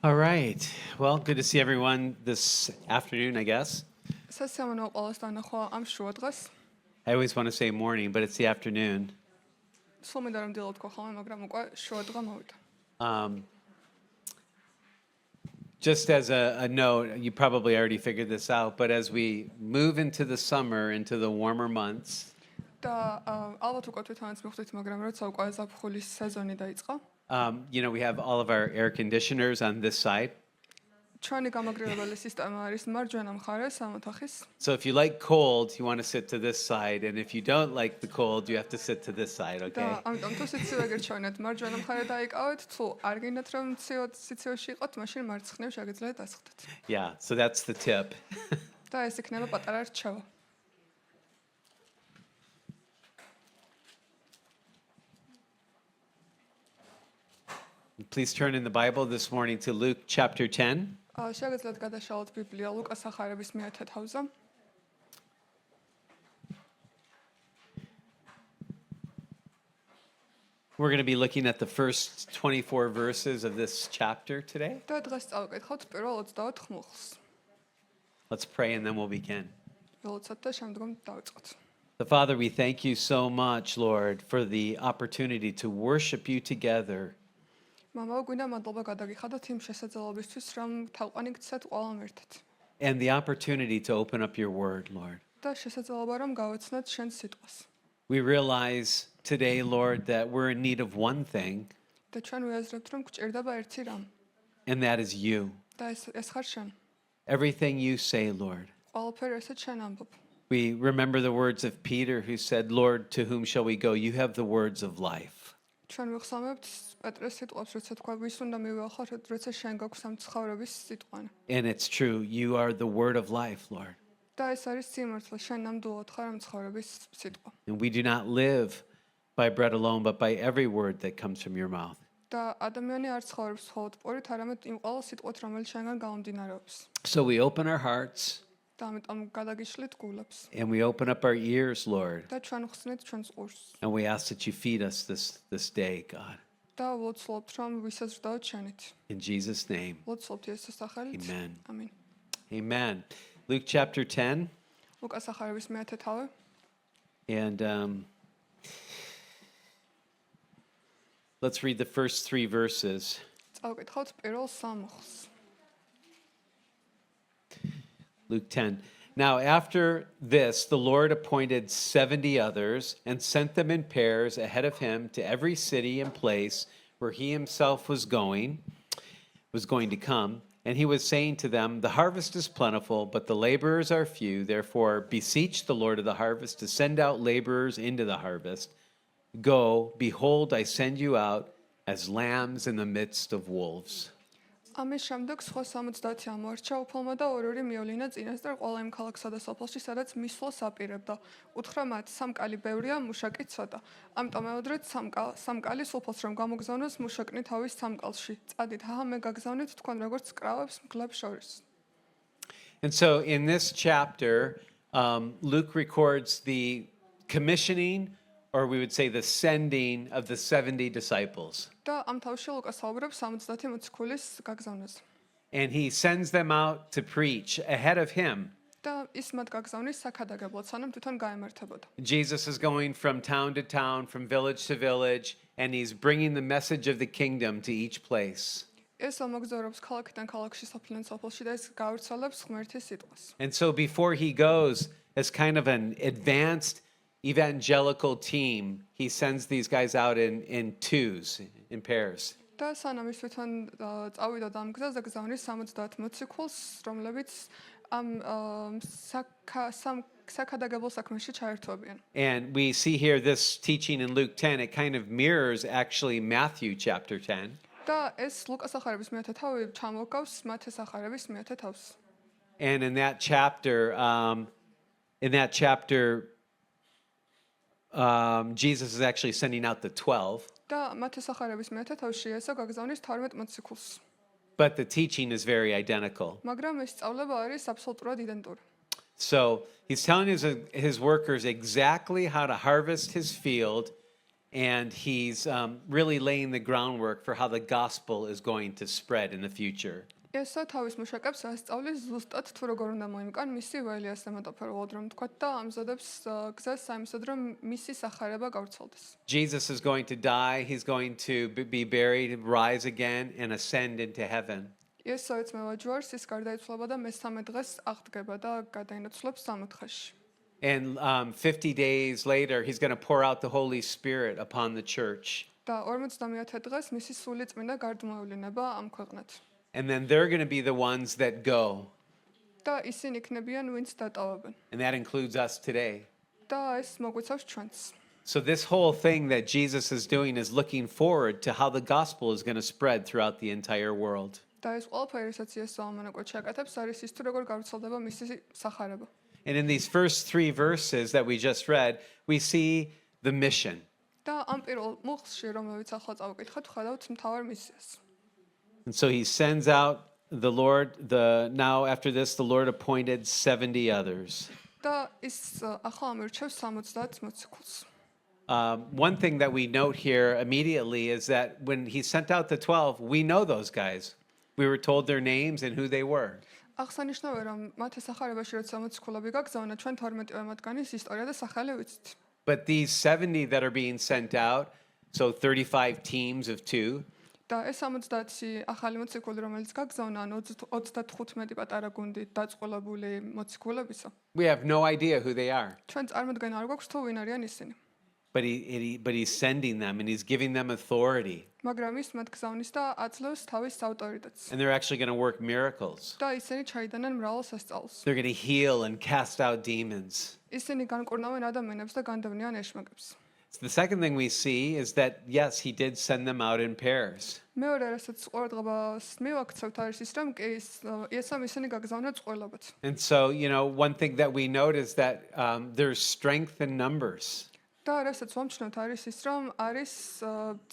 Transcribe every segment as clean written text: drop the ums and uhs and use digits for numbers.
All right. Well, good to see everyone this afternoon, I guess. სასიამოვნო ყველას დანახვა ამ შუა დღეს. I always want to say morning, but it's the afternoon. სულ მინდა რომ დილა თქვა ხოლმე, მაგრამ უკვე შუა დღე მოვიდა. Just as a note, you probably already figured this out, but as we move into the summer, into the warmer months, და ალბათ უკვე თვითონაც მივხვდით, მაგრამ როცა უკვე ზაფხულის სეზონი დაიწყო, we have all of our air conditioners on this side. ჩვენი გამაგრებელი სისტემა არის მარჯვენა მხარეს ამ ოთახის. So if you like cold, you want to sit to this side, and if you don't like the cold, you have to sit to this side, okay? და ამიტომ თუ სიცივე გერჩვენეთ, მარჯვენა მხარე დაიკავეთ, თუ არ გინდათ რომ სიცივეში იყოთ, მაშინ მარცხნივ შეგიძლიათ დასხდეთ. Yeah, so that's the tip. და ეს იქნება პატარა რჩევა. Please turn in the Bible this morning to Luke chapter 10. შეგიძლიათ გადაშალოთ ბიბლია ლუკას სახარების მე-10 თავზე. We're going to be looking at the first 24 verses of this chapter today. და დღეს წავიკითხავთ პირველ 24 მუხლს. Let's pray and then we'll begin. ველოცოთ და შემდგომ დავიწყოთ. The Father, we thank you so much, Lord, for the opportunity to worship you together. მამა, გვინდა მადლობა გადაგიხადოთ იმ შესაძლებლობისთვის, რომ თაყვანი გცეთ ყველამ ერთად. And the opportunity to open up your word, Lord. და შესაძლებლობა რომ გავეცნოთ შენ სიტყვას. We realize today, Lord, that we're in need of one thing, და ჩვენ ვიაზრებთ, რომ გჭირდება ერთი რამ. and that is you. და ეს ხარ შენ. Everything you say, Lord. ყველაფერი ესეც შენ ამბობ. We remember the words of Peter who said, Lord, to whom shall we go? You have the words of life. ჩვენ ვიხსოვებთ პეტრეს სიტყვებს, როცა თქვა, ვის უნდა მივახოთ, როცა შენ გაქვს ამ ცხოვრების სიტყვანი. And it's true. You are the word of life, Lord. და ეს არის სიმართლე, შენ ნამდვილად ხარ ამ ცხოვრების სიტყვა. And we do not live by bread alone, but by every word that comes from your mouth. და ადამიანი არ ცხოვრობს მხოლოდ პორით, არამედ იმ ყველა სიტყვით, რომელიც შენგან გამომდინარეობს. So we open our hearts და ამიტომ გადაგიშლით გულებს. and we open up our ears, Lord. და ჩვენ ხსნით ჩვენს ყურს. And we ask that you feed us this day, God. და ვოცლობთ, რომ ვისაზრდაოთ შენით. In Jesus' name, ვოცლობთ იესოს სახელით. amen. ამინ. Amen. Luke chapter 10. ლუკას სახარების მე-10 თავი. And let's read the first 3 verses. წავკითხავთ პირველ 3 მუხლს. Luke 10. Now, after this, the Lord appointed 70 others and sent them in pairs ahead of him to every city and place where he himself was going to come. And he was saying to them, the harvest is plentiful, but the laborers are few. Therefore, beseech the Lord of the harvest to send out laborers into the harvest. Go, behold, I send you out as lambs in the midst of wolves. ამის შემდეგ სხვა 70 ამოარჩა უფალმა და ორ-ორი მიევლინა წინასწარ ყველა იმ ქალაქსა და სოფელში, სადაც მისვლას აპირებდა. უთხრა მათ, სამკალი ბევრია, მუშაკი ცოტა. ამიტომ ეოდრეთ სამკალის უფალს, რომ გამოგზავნოს მუშაკნი თავის სამკალში. წადით, მე გაგზავნით თქვენ როგორც კრავებს მგლებს შორის. And so in this chapter, Luke records the commissioning, or we would say the sending of the 70 disciples. და ამ თავში ლუკას საუბრობს 70 მოციქულის გაგზავნაზე. And he sends them out to preach ahead of him. და ის მათ გაგზავნის საქადაგებლად, სანამ თვითონ გაემართებოდა. Jesus is going from town to town, from village to village, and he's bringing the message of the kingdom to each place. ეს ამოგზაურობს ქალაქიდან ქალაქში, სოფლიდან სოფელში და ეს გავრცელებს ღმერთის სიტყვას. And so before he goes, as kind of an advanced evangelical team, he sends these guys out in twos, in pairs. და სანამ ის თვითონ წავიდა ამ გზაზე და გზავნის 70 მოციქულს, რომლებიც ამ საქადაგებელ საქმეში ჩაერთვებიან. And we see here this teaching in Luke 10, it kind of mirrors actually Matthew chapter 10. და ეს ლუკას სახარების მე-10 თავი ჩამოկავს მათეს სახარების მე-10 თავს. And in that chapter, Jesus is actually sending out the 12. და მათეს სახარების მე-10 თავში ესა გაგზავნის 12 მოციქულს. But the teaching is very identical. მაგრამ ეს სწავლება არის აბსოლუტურად იდენტური. So he's telling his workers exactly how to harvest his field and he's really laying the groundwork for how the gospel is going to spread in the future. ესა თავის მუშაკებს ასწავლის ზუსტად თუ როგორ უნდა მოიმკან მისი ველიას ემატოფერულად რომ თქვა და ამზადებს გზას ამისად რომ მისი სახარება გავრცელდეს. Jesus is going to die, he's going to be buried, rise again, and ascend into heaven. იესოც მევაჯვარს ის გარდაიცვალება და მესამე დღეს აღდგება და გადაინაცვლებს სამოთხეში. And 50 days later, he's going to pour out the Holy Spirit upon the church. და 50 დღეს მისი სული წმინდა გარდმოევლინება ამ ქვეყნად. And then they're going to be the ones that go. და ისინი იქნებიან ვინც დატოვებენ. And that includes us today. და ეს მოგვიცავს ჩვენს. So this whole thing that Jesus is doing is looking forward to how the gospel is going to spread throughout the entire world. და ეს ყველაფერი რასაც იესო ამანაკოთ შეკეთებს არის ის თუ როგორ გავრცელდება მისი სახარება. And in these first 3 verses that we just read, we see the mission. და ამ პირველ მუხლში რომელიც ახლა წავიკითხეთ ხედავთ მთავარ მისიას. And so he sends out the Lord, now after this, the Lord appointed 70 others. და ის ახლა ამირჩევს 70 მოციქულს. One thing that we note here immediately is that when he sent out the 12, we know those guys. We were told their names and who they were. აღსანიშნავია რომ მათ სახარებაში როცა მოციქულები გაგზავნა ჩვენ 12-ვე მათგანის ისტორია და სახელი ვიცით. But these 70 that are being sent out, so 35 teams of 2, და ეს 70 ახალი მოციქული რომელიც გაგზავნა ან 35 პატარა გუნდით დაწყვილებული მოციქულებისა. we have no idea who they are. ჩვენ წარმოდგენა არ გვაქვს თუ ვინ არიან ისინი. But he's sending them and he's giving them authority. მაგრამ ის მათ გზავნის და აძლევს თავის ავტორიტეტს. And they're actually going to work miracles. და ისინი ჩაიდანენ მრავალ სასწაულს. They're going to heal and cast out demons. ისინი განკურნავენ ადამიანებს და განდევნიან ეშმაკებს. So the second thing we see is that, yes, he did send them out in pairs. მეორე რასაც ყურადღებას მივაქცევთ არის ის რომ კი იესომ ისინი გაგზავნა წყვილობად. And so, one thing that we note is that there's strength in numbers. და რასაც ვამჩნევთ არის ის რომ არის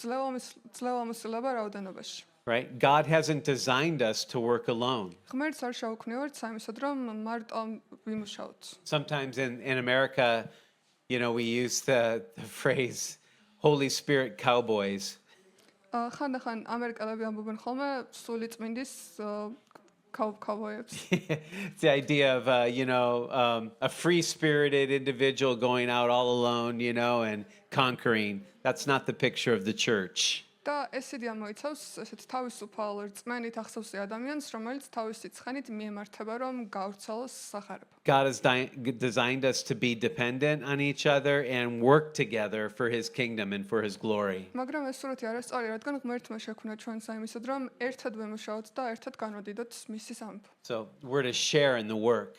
ძლევამოსილება რაოდენობაში. Right? God hasn't designed us to work alone. ღმერთს არ შეუქმნივართ სამისად რომ მარტო ვიმუშაოთ. Sometimes in America, we use the phrase Holy Spirit cowboys. ხანდახან ამერიკელები ამბობენ ხოლმე სული წმინდის cowboys. It's the idea of, a free-spirited individual going out all alone, and conquering. That's not the picture of the church. და ეს იდეა მოიცავს ესეთ თავისუფალ რწმენით ახსოვსი ადამიანს, რომელიც თავისი ცხენით მიემართება რომ გავრცელოს სახარება. God has designed us to be dependent on each other and work together for his kingdom and for his glory. მაგრამ ეს სურათი არასწორი, რადგან ღმერთმა შექმნა ჩვენს ამისად რომ ერთად ვემუშაოთ და ერთად განვადიდოთ მისი სამეფო. So we're to share in the work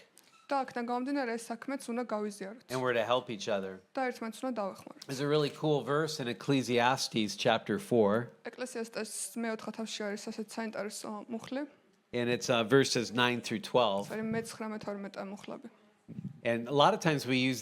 და აქედან გამომდინარე ეს საქმეც უნდა გავიზიაროთ. and we're to help each other. და ერთმანეთს უნდა დავეხმაროთ. There's a really cool verse in Ecclesiastes chapter 4, ეკლესიასტეს მეოთხე თავში არის ასეთ საინტერესო მუხლი, and it's verses 9 through 12. არის მე-19 მუხლები. And a lot of times we use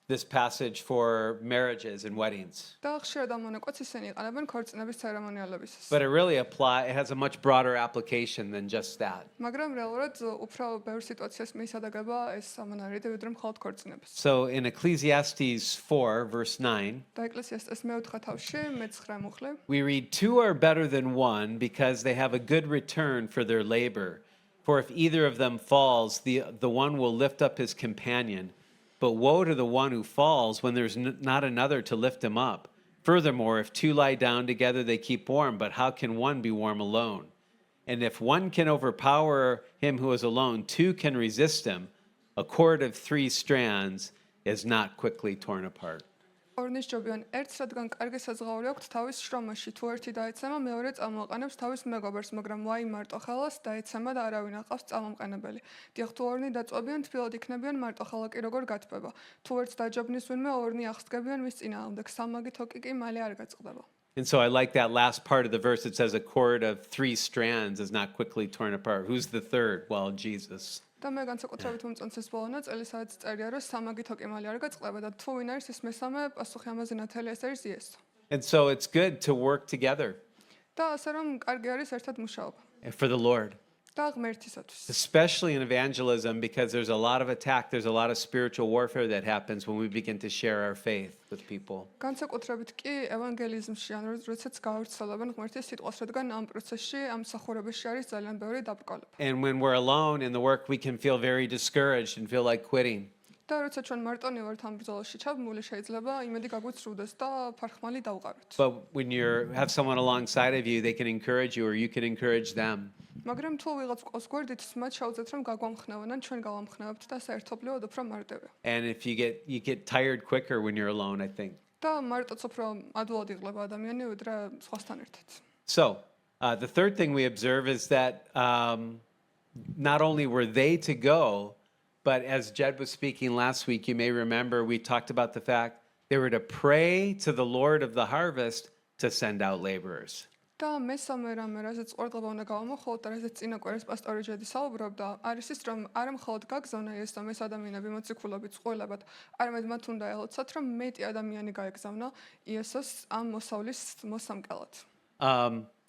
this passage for marriages and weddings. და ხშირად ამ მონაკვეთს ისინი იყენებენ ქორწინების ცერემონიალებისას. But it has a much broader application than just that. მაგრამ რეალურად უფრო ბევრ სიტუაციას მიისადაგება ეს ამონარიდი ვიდრე მხოლოდ ქორწინებას. So in Ecclesiastes 4, verse 9, და ეკლესიასტეს მეოთხე თავში მე-9 მუხლი, we read, 2 are better than one because they have a good return for their labor. For if either of them falls, the one will lift up his companion. But woe to the one who falls when there's not another to lift him up. Furthermore, if 2 lie down together, they keep warm, but how can one be warm alone? And if one can overpower him who is alone, 2 can resist him. A cord of 3 strands is not quickly torn apart. ორნის ჯობიან ერთს, რადგან კარგი საზღაური აქვთ თავის შრომაში. თუ ერთი დაეცემა, მეორე წამოაყენებს თავის მეგობარს, მაგრამ ვაი მარტო ხელას დაეცემა და არავინ აყავს წამომყენებელი. დიახ, თუ ორნი დაწვევიან, თბილად იქნებიან, მარტო ხელა კი როგორ გათბება. თუ ერთს დაჯობნის ვინმე, ორნი აღსდგებიან მის წინააღმდეგ. სამმაგი თოკი კი მალე არ გაწყდება. And so I like that last part of the verse. It says a cord of 3 strands is not quickly torn apart. Who's the third? Well, Jesus. და მე განსაკუთრებით მომწონს ეს ბოლო ნაწილი, სადაც წერია, რომ სამაგი თოკი მალე არ გაწყდება და თუ ვინ არის ეს მესამე პასუხი ამაზე ნათელი, ეს არის იესო. And so it's good to work together და ასე რომ კარგი არის ერთად მუშაობა. for the Lord. და ღმერთისათვის. especially in evangelism, because there's a lot of attack, there's a lot of spiritual warfare that happens when we begin to share our faith with people. განსაკუთრებით კი ევანგელიზმში, ანუ როდესაც გავრცელებენ ღმერთის სიტყვას, რადგან ამ პროცესში, ამ მსახურებაში არის ძალიან ბევრი დაბრკოლება. And when we're alone in the work, we can feel very discouraged and feel like quitting. და როცა ჩვენ მარტონი ვართ ამ ბრძოლაში ჩაბმული, შეიძლება იმედი გაგვიცრუდეს და ფარხმალი დავყაროთ. But when you have someone alongside of you, they can encourage you or you can encourage them. მაგრამ თუ ვიღაც ყავს გვერდით, მათ შევძეთ რომ გაგვამხნევან, ან ჩვენ გავამხნევებთ და საერთობლივად უფრო მარტივია. And if you get tired quicker when you're alone, I think. და მარტოც უფრო ადვილად იღლება ადამიანი ვიდრე სხვასთან ერთად. So, the third thing we observe is that not only were they to go, but as Jed was speaking last week, you may remember we talked about the fact they were to pray to the Lord of the harvest to send out laborers. და მესამე რამე, რაზეც ყურადღება უნდა გავამახვილოთ და რაზეც წინა კვირის პასტორი ჯედი საუბრობდა, არის ის, რომ არა მხოლოდ გაგზავნა იესომ ეს ადამიანები მოციქულობით წყვილებად, არამედ მათ უნდა ელოცათ, რომ მეტი ადამიანი გაეგზავნა იესოს ამ მოსავლის მოსამკელად.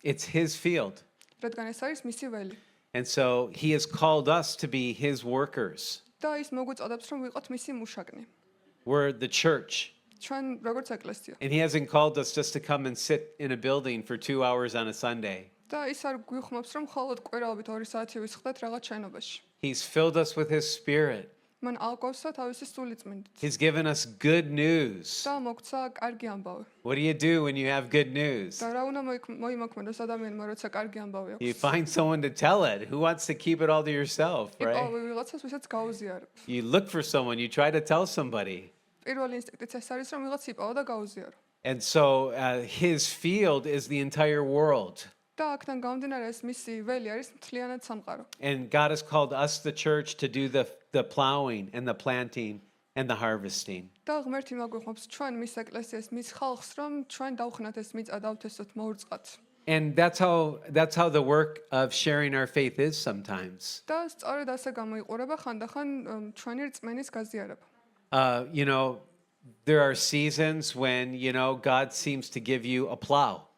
It's his field. რადგან ეს არის მისი ველი. And so he has called us to be his workers. და ის მოგვიწოდებს, რომ ვიყოთ მისი მუშაკნი. We're the church. ჩვენ როგორც ეკლესია. And he hasn't called us just to come and sit in a building for 2 hours on a Sunday. და ის არ გვიხმობს, რომ მხოლოდ კვირაობით 2 საათი ვისხდეთ რაღაც შენობაში. He's filled us with his spirit. მან ალკოვსა თავისი სული წმინდით. He's given us good news. და მოგცა კარგი ამბავი. What do you do when you have good news? და რა უნდა მოიმოქმედოს ადამიანმა, როცა კარგი ამბავი You აქვს? find someone to tell it. Who wants to keep it all to yourself, right? იპოვე ვიღაცას, ვისაც გაუზიარებ. You look for someone, you try to tell somebody. პირველი ინსტინქტიც ეს არის, რომ ვიღაც იპოვო და გაუზიარო. And so his field is the entire world. და აქთან გამომდინარე ეს მისი ველი არის მთლიანად სამყარო. And God has called us, the church, to do the plowing and the planting and the harvesting. და ღმერთი მაგვიხმობს ჩვენ მის ეკლესიას, მის ხალხს, რომ ჩვენ დავხნათ ეს მიწა დავთესოთ, მოურწყათ. And that's how the work of sharing our faith is sometimes. და სწორედ ასე გამოიყურება ხანდახან ჩვენი რწმენის გაზიარება. You know, there are seasons when, God seems to give you a plow.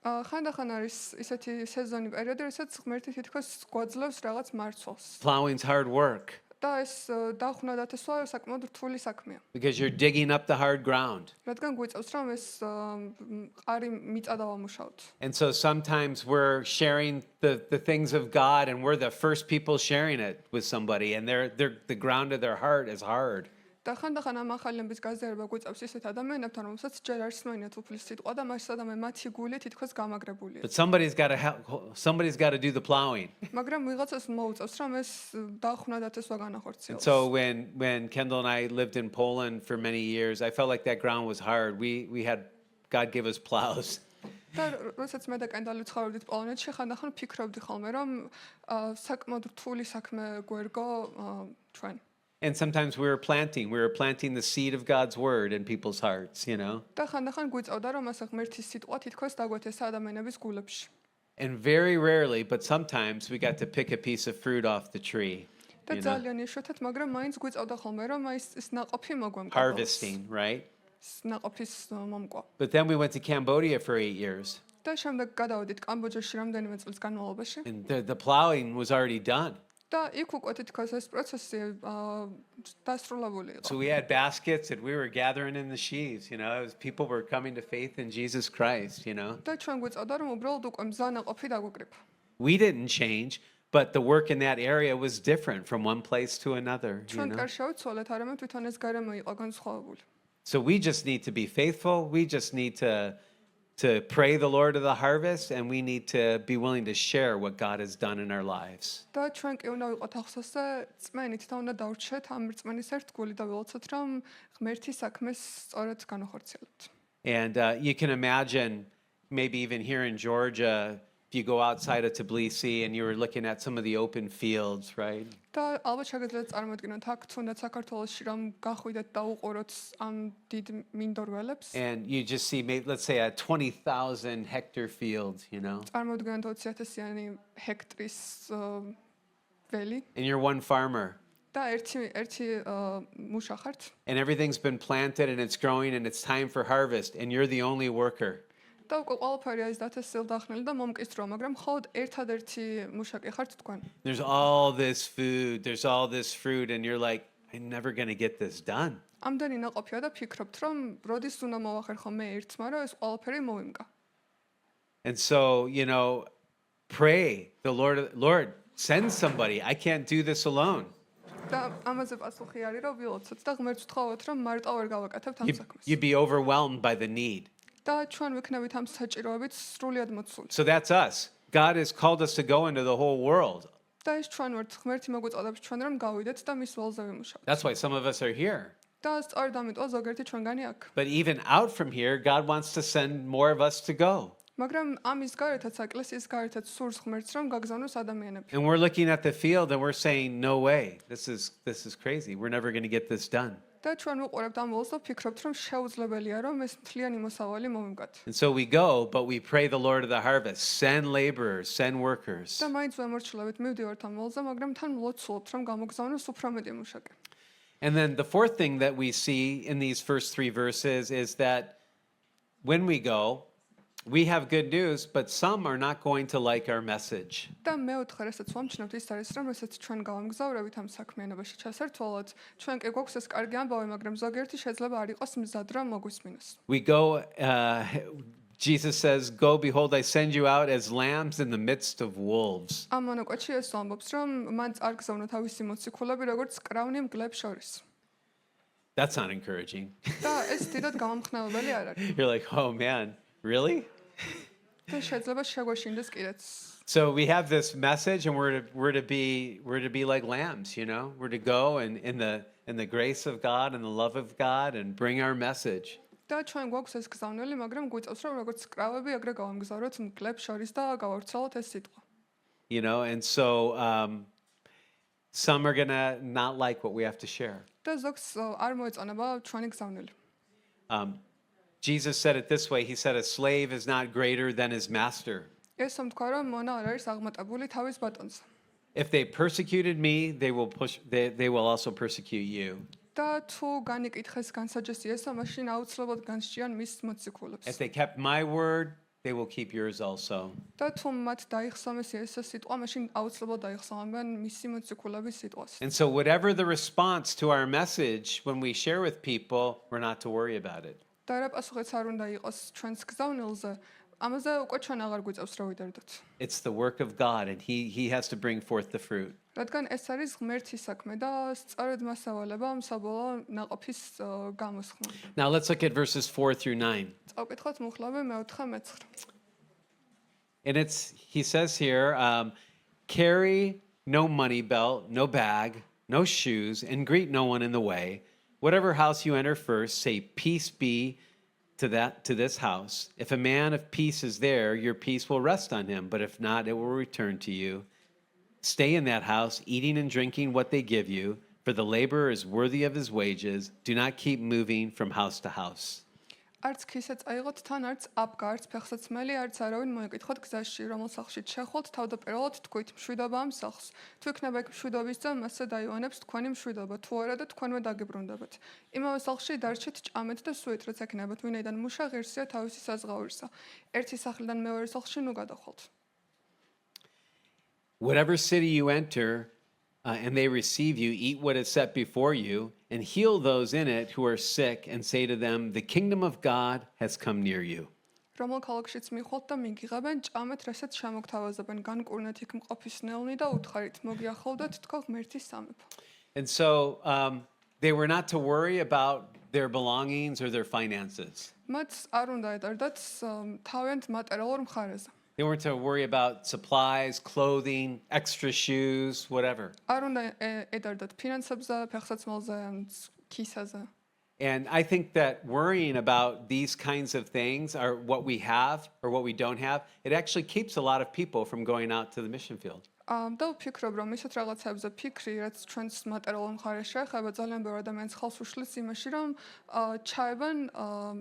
ხანდახან არის ისეთი სეზონი პერიოდი, როდესაც ღმერთი თითქოს გვაძლევს რაღაც მარცვალს. Plowing's hard work და ეს დახუნა დათესვა საკმაოდ რთული საქმეა. because you're digging up the hard ground. რადგან გვიწევს რომ ეს ყარი მიწა დავამუშავოთ. And so sometimes we're sharing the things of God and we're the first people sharing it with somebody and the ground of their heart is hard. და ხანდახან ამ ახალების გაზიარება გვიწევს ისეთ ადამიანებთან, რომელსაც ჯერ არ სმენიათ უფლის სიტყვა და მას ადამიან მათი გული თითქოს გამაგრებულია. But somebody's got to do the plowing. მაგრამ ვიღაცას მოუწევს რომ ეს დახუნა დათესვა განახორციელოს. So when Kendall and I lived in Poland for many years, I felt like that ground was hard. We had God give us plows. და როდესაც მე და კენდალი ცხოვრობდით პოლონეთში, ხანდახან ფიქრობდი ხოლმე რომ საკმაოდ რთული საქმე გვერგო ჩვენ. And sometimes we were planting the seed of God's word in people's hearts, და ხანდახან გვიწევდა რომ ასე ღმერთის სიტყვა თითქოს დაგვეთესა ადამიანების გულებში. And very rarely, but sometimes we got to pick a piece of fruit off the tree. და ძალიან იშვიათად, მაგრამ მაინც გვიწევდა ხოლმე რომ ის ნაყოფი მოგვემკაბოს. Harvesting, right? ნაყოფის მომკვა. But then we went to Cambodia for 8 years. და შემდეგ გადავედით კამბოჯაში რამდენიმე წლის განმავლობაში. And the plowing was already done. და იქ უკვე თითქოს ეს პროცესი დასრულებული იყო. So we had baskets and we were gathering in the sheaves, people were coming to faith in Jesus Christ, და ჩვენ გვიწევდა რომ უბრალოდ უკვე მზა ნაყოფი დაგვიკრიფა. We didn't change, but the work in that area was different from one place to another, ჩვენ კარ შევცვალეთ, არამედ თვითონ ეს გარემო იყო განსხვავებული. So we just need to be faithful. We just need to pray the Lord of the harvest, and we need to be willing to share what God has done in our lives. და ჩვენ კი უნდა ვიყოთ ახსოვსე წმენით და უნდა დავრჩეთ ამ რწმენის ერთგული და ველოცოთ რომ ღმერთის საქმეს სწორად განახორციელებთ. And you can imagine maybe even here in Georgia, if you go outside of Tbilisi and you were looking at some of the open fields, right? და ალბათ შეგიძლიათ წარმოიდგინოთ აქ თუნდაც საქართველოში რომ გახვიდეთ და უყუროთ ამ დიდ მინდორველებს. And you just see, let's say, a 20,000 hectare field, წარმოიდგინოთ 20,000-იანი ჰექტრის ველი. and you're one farmer. და ერთი მუშა ხართ. And everything's been planted and it's growing and it's time for harvest and you're the only worker. და უკვე ყველაფერი არის დათესილ დახნილი და მომკისრო, მაგრამ მხოლოდ ერთადერთი მუშაკი ხართ თქვენ. There's all this food, there's all this fruit, and you're like, I'm never going to get this done. ამდენი ნაყოფია და ფიქრობთ, რომ როდის უნდა მოვახერხო მე ერთმა, რომ ეს ყველაფერი მოვიმკა. And so, pray the Lord, send somebody. I can't do this alone. და ამაზე პასუხი არის, რომ ვილოცოთ და ღმერთს ვთხოვოთ, რომ მარტო ვერ გავაკეთებთ ამ საქმეს. You'd be overwhelmed by the need. და ჩვენ ვიქნებით ამ საჭიროებით სრულიად მოცული. So that's us. God has called us to go into the whole world. და ეს ჩვენ ვართ, ღმერთი მოგვიწოდებს ჩვენ რომ გავიდეთ და მის ველზე ვიმუშავოთ. That's why some of us are here. და სწორედ ამიტომ ზოგიერთი ჩვენგანი აქ. But even out from here, God wants to send more of us to go. მაგრამ ამის გარეთაც ეკლესიის გარეთაც სურს ღმერთს რომ გაგზავნოს ადამიანები. And we're looking at the field and we're saying, no way. This is crazy. We're never going to get this done. და ჩვენ ვუყურებთ ამ ველს და ვფიქრობთ რომ შეუძლებელია რომ ეს მთლიანი მოსავალი მოვიმკათ. And so we go, but we pray the Lord of the harvest, send laborers, send workers. და მაინც ვემორჩილებით მივდივართ ამ ველზე, მაგრამ თან ვლოცულობთ რომ გამოგზავნოს უფრო მეტი მუშაკი. And then the fourth thing that we see in these first three verses is that when we go, we have good news, but some are not going to like our message. და მეოთხე რასაც ვამჩნევთ ის არის რომ ესეც ჩვენ გავამგზავრებით ამ საქმიანობაში ჩასერთვალოთ, ჩვენ კი გვაქვს ეს კარგი ამბავი, მაგრამ ზოგიერთი შეიძლება არ იყოს მზად რომ მოგვისმინოს. We go, Jesus says, go, behold, I send you out as lambs in the midst of wolves. ამ მონაკვეთში ეს ამბობს რომ მან წარგზავნა თავისი მოციქულები როგორც კრავნი მგლებს შორის. That's not encouraging. და ეს დიდად გამამხნევებელი არ არის. You're like, oh man, really? და შეიძლება შეგვეშინდეს კიდეც. So we have this message, and we're to be like lambs, We're to go and in the grace of God and the love of God and bring our message. და ჩვენ გვაქვს ეს გზავნილი, მაგრამ გვიწევს რომ როგორც კრავები ეგრე გავამგზავროთ მგლებს შორის და გავავრცელოთ ეს სიტყვა. And so some are gonna not like what we have to share. და ზოგს არ მოეწონება ჩვენი გზავნილი. Jesus said it this way. He said, a slave is not greater than his master. ეს თქვა რომ მონა არ არის აღმატებული თავის ბატონზე. If they persecuted me, they will also persecute you. და თუ განიკითხეს განსაჯესიესა, მაშინ აუცილებლად განსჯიან მის მოციქულებს. If they kept my word, they will keep yours also. და თუ მათ დაიხსომეს ეს სიტყვა, მაშინ აუცილებლად დაიხსომებენ მისი მოციქულების სიტყვას. And so whatever the response to our message when we share with people, we're not to worry about it. და რა პასუხიც არ უნდა იყოს ჩვენს გზავნილზე, ამაზე უკვე ჩვენ აღარ გვიწევს რომ ვიდერდოთ. It's the work of God, and He has to bring forth the fruit. რადგან ეს არის ღმერთის საქმე და სწორედ მას ავალება ამ საბოლოო ნაყოფის გამოსხმა. Now let's look at verses 4 through 9. წავკითხოთ მუხლები მე-4 მე-9. And he says here, carry no money belt, no bag, no shoes, and greet no one in the way. Whatever house you enter first, say, peace be to this house. If a man of peace is there, your peace will rest on him, but if not, it will return to you. Stay in that house, eating and drinking what they give you, for the laborer is worthy of his wages. Do not keep moving from house to house. არც ქისა წაიღოთ თან არც აბგარც ფეხსაცმელი არც არავინ მოეკითხოთ გზაში რომელ სახლში ჩეხოთ თავდაპირველად თქვით მშვიდობა ამ სახლს თუ იქნება იქ მშვიდობის ძა მასზე დაიوانებს თქვენი მშვიდობა თუ არა და თქვენმა დაგიბრუნდებათ იმავე სახლში დარჩით ჭამეთ და სვით რაც ექნებათ ვინაიდან მუშა ღირსია თავისი საზღაურისა ერთი სახლიდან მეორე სახლში ნუ გადახვალთ Whatever city you enter and they receive you, eat what is set before you, and heal those in it who are sick, and say to them, the kingdom of God has come near you. რომელ ქალაქშიც მიხვალთ და მიგიღებენ, ჭამეთ, რასაც შემოგთავაზებენ, განკურნეთ იქ მყოფის ნელნი და უთხარით, მოგიახლოვდეთ თქო ღმერთის სამეფო. And so they were not to worry about their belongings or their finances. მათ არ უნდა ეტარდათ თავიანთ მატერიალურ მხარეზე. They weren't to worry about supplies, clothing, extra shoes, whatever. არ უნდა ეტარდათ ფინანსებზე, ფეხსაცმელზე, ქისაზე. And I think that worrying about these kinds of things are what we have or what we don't have. It actually keeps a lot of people from going out to the mission field. და ვფიქრობ, რომ ისეთ რაღაცებზე ფიქრი, რაც ჩვენს მატერიალურ მხარეს შეეხება, ძალიან ბევრი ადამიანს ხალხს უშლის იმაში, რომ ჩაებან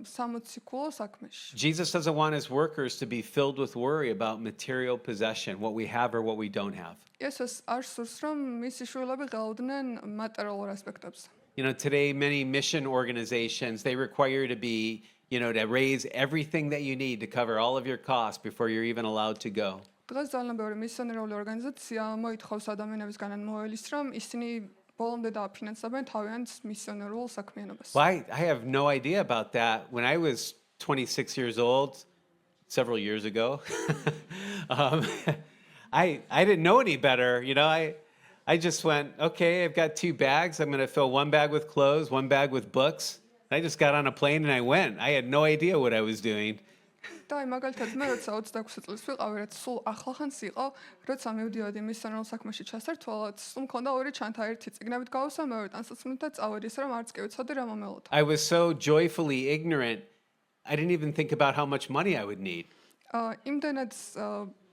სამოციქულო საქმეში. Jesus doesn't want his workers to be filled with worry about material possession, what we have or what we don't have. იესოს არ სურს, რომ მისი შვილები გაუდნენ მატერიალურ ასპექტებზე. Today many mission organizations, they require you to be to raise everything that you need to cover all of your costs before you're even allowed to go. დღეს ძალიან ბევრი მისიონერული ორგანიზაცია მოითხოვს ადამიანებისგან მოელის, რომ ისინი ბოლომდე დააფინანსებენ თავიანთ მისიონერულ საქმიანობას. Well, I have no idea about that. When I was 26 years old, several years ago, um, I didn't know any better. I just went, okay, I've got 2 bags. I'm going to fill one bag with clothes, one bag with books. I just got on a plane and I went. I had no idea what I was doing. და აი მაგალითად მე როცა 26 წლის ვიყავი, რაც სულ ახლახანს იყო, როცა მივდიოდი მისიონერულ საქმეში ჩასართვალად, სულ მქონდა 2 ჩანთა, ერთი წიგნებით გავუსვა, მეორე ტანსაცმლით და წავედი, ისე რომ არც კი ვიცოდი რა მომელოდა. I was so joyfully ignorant, I didn't even think about how much money I would need. იმდენად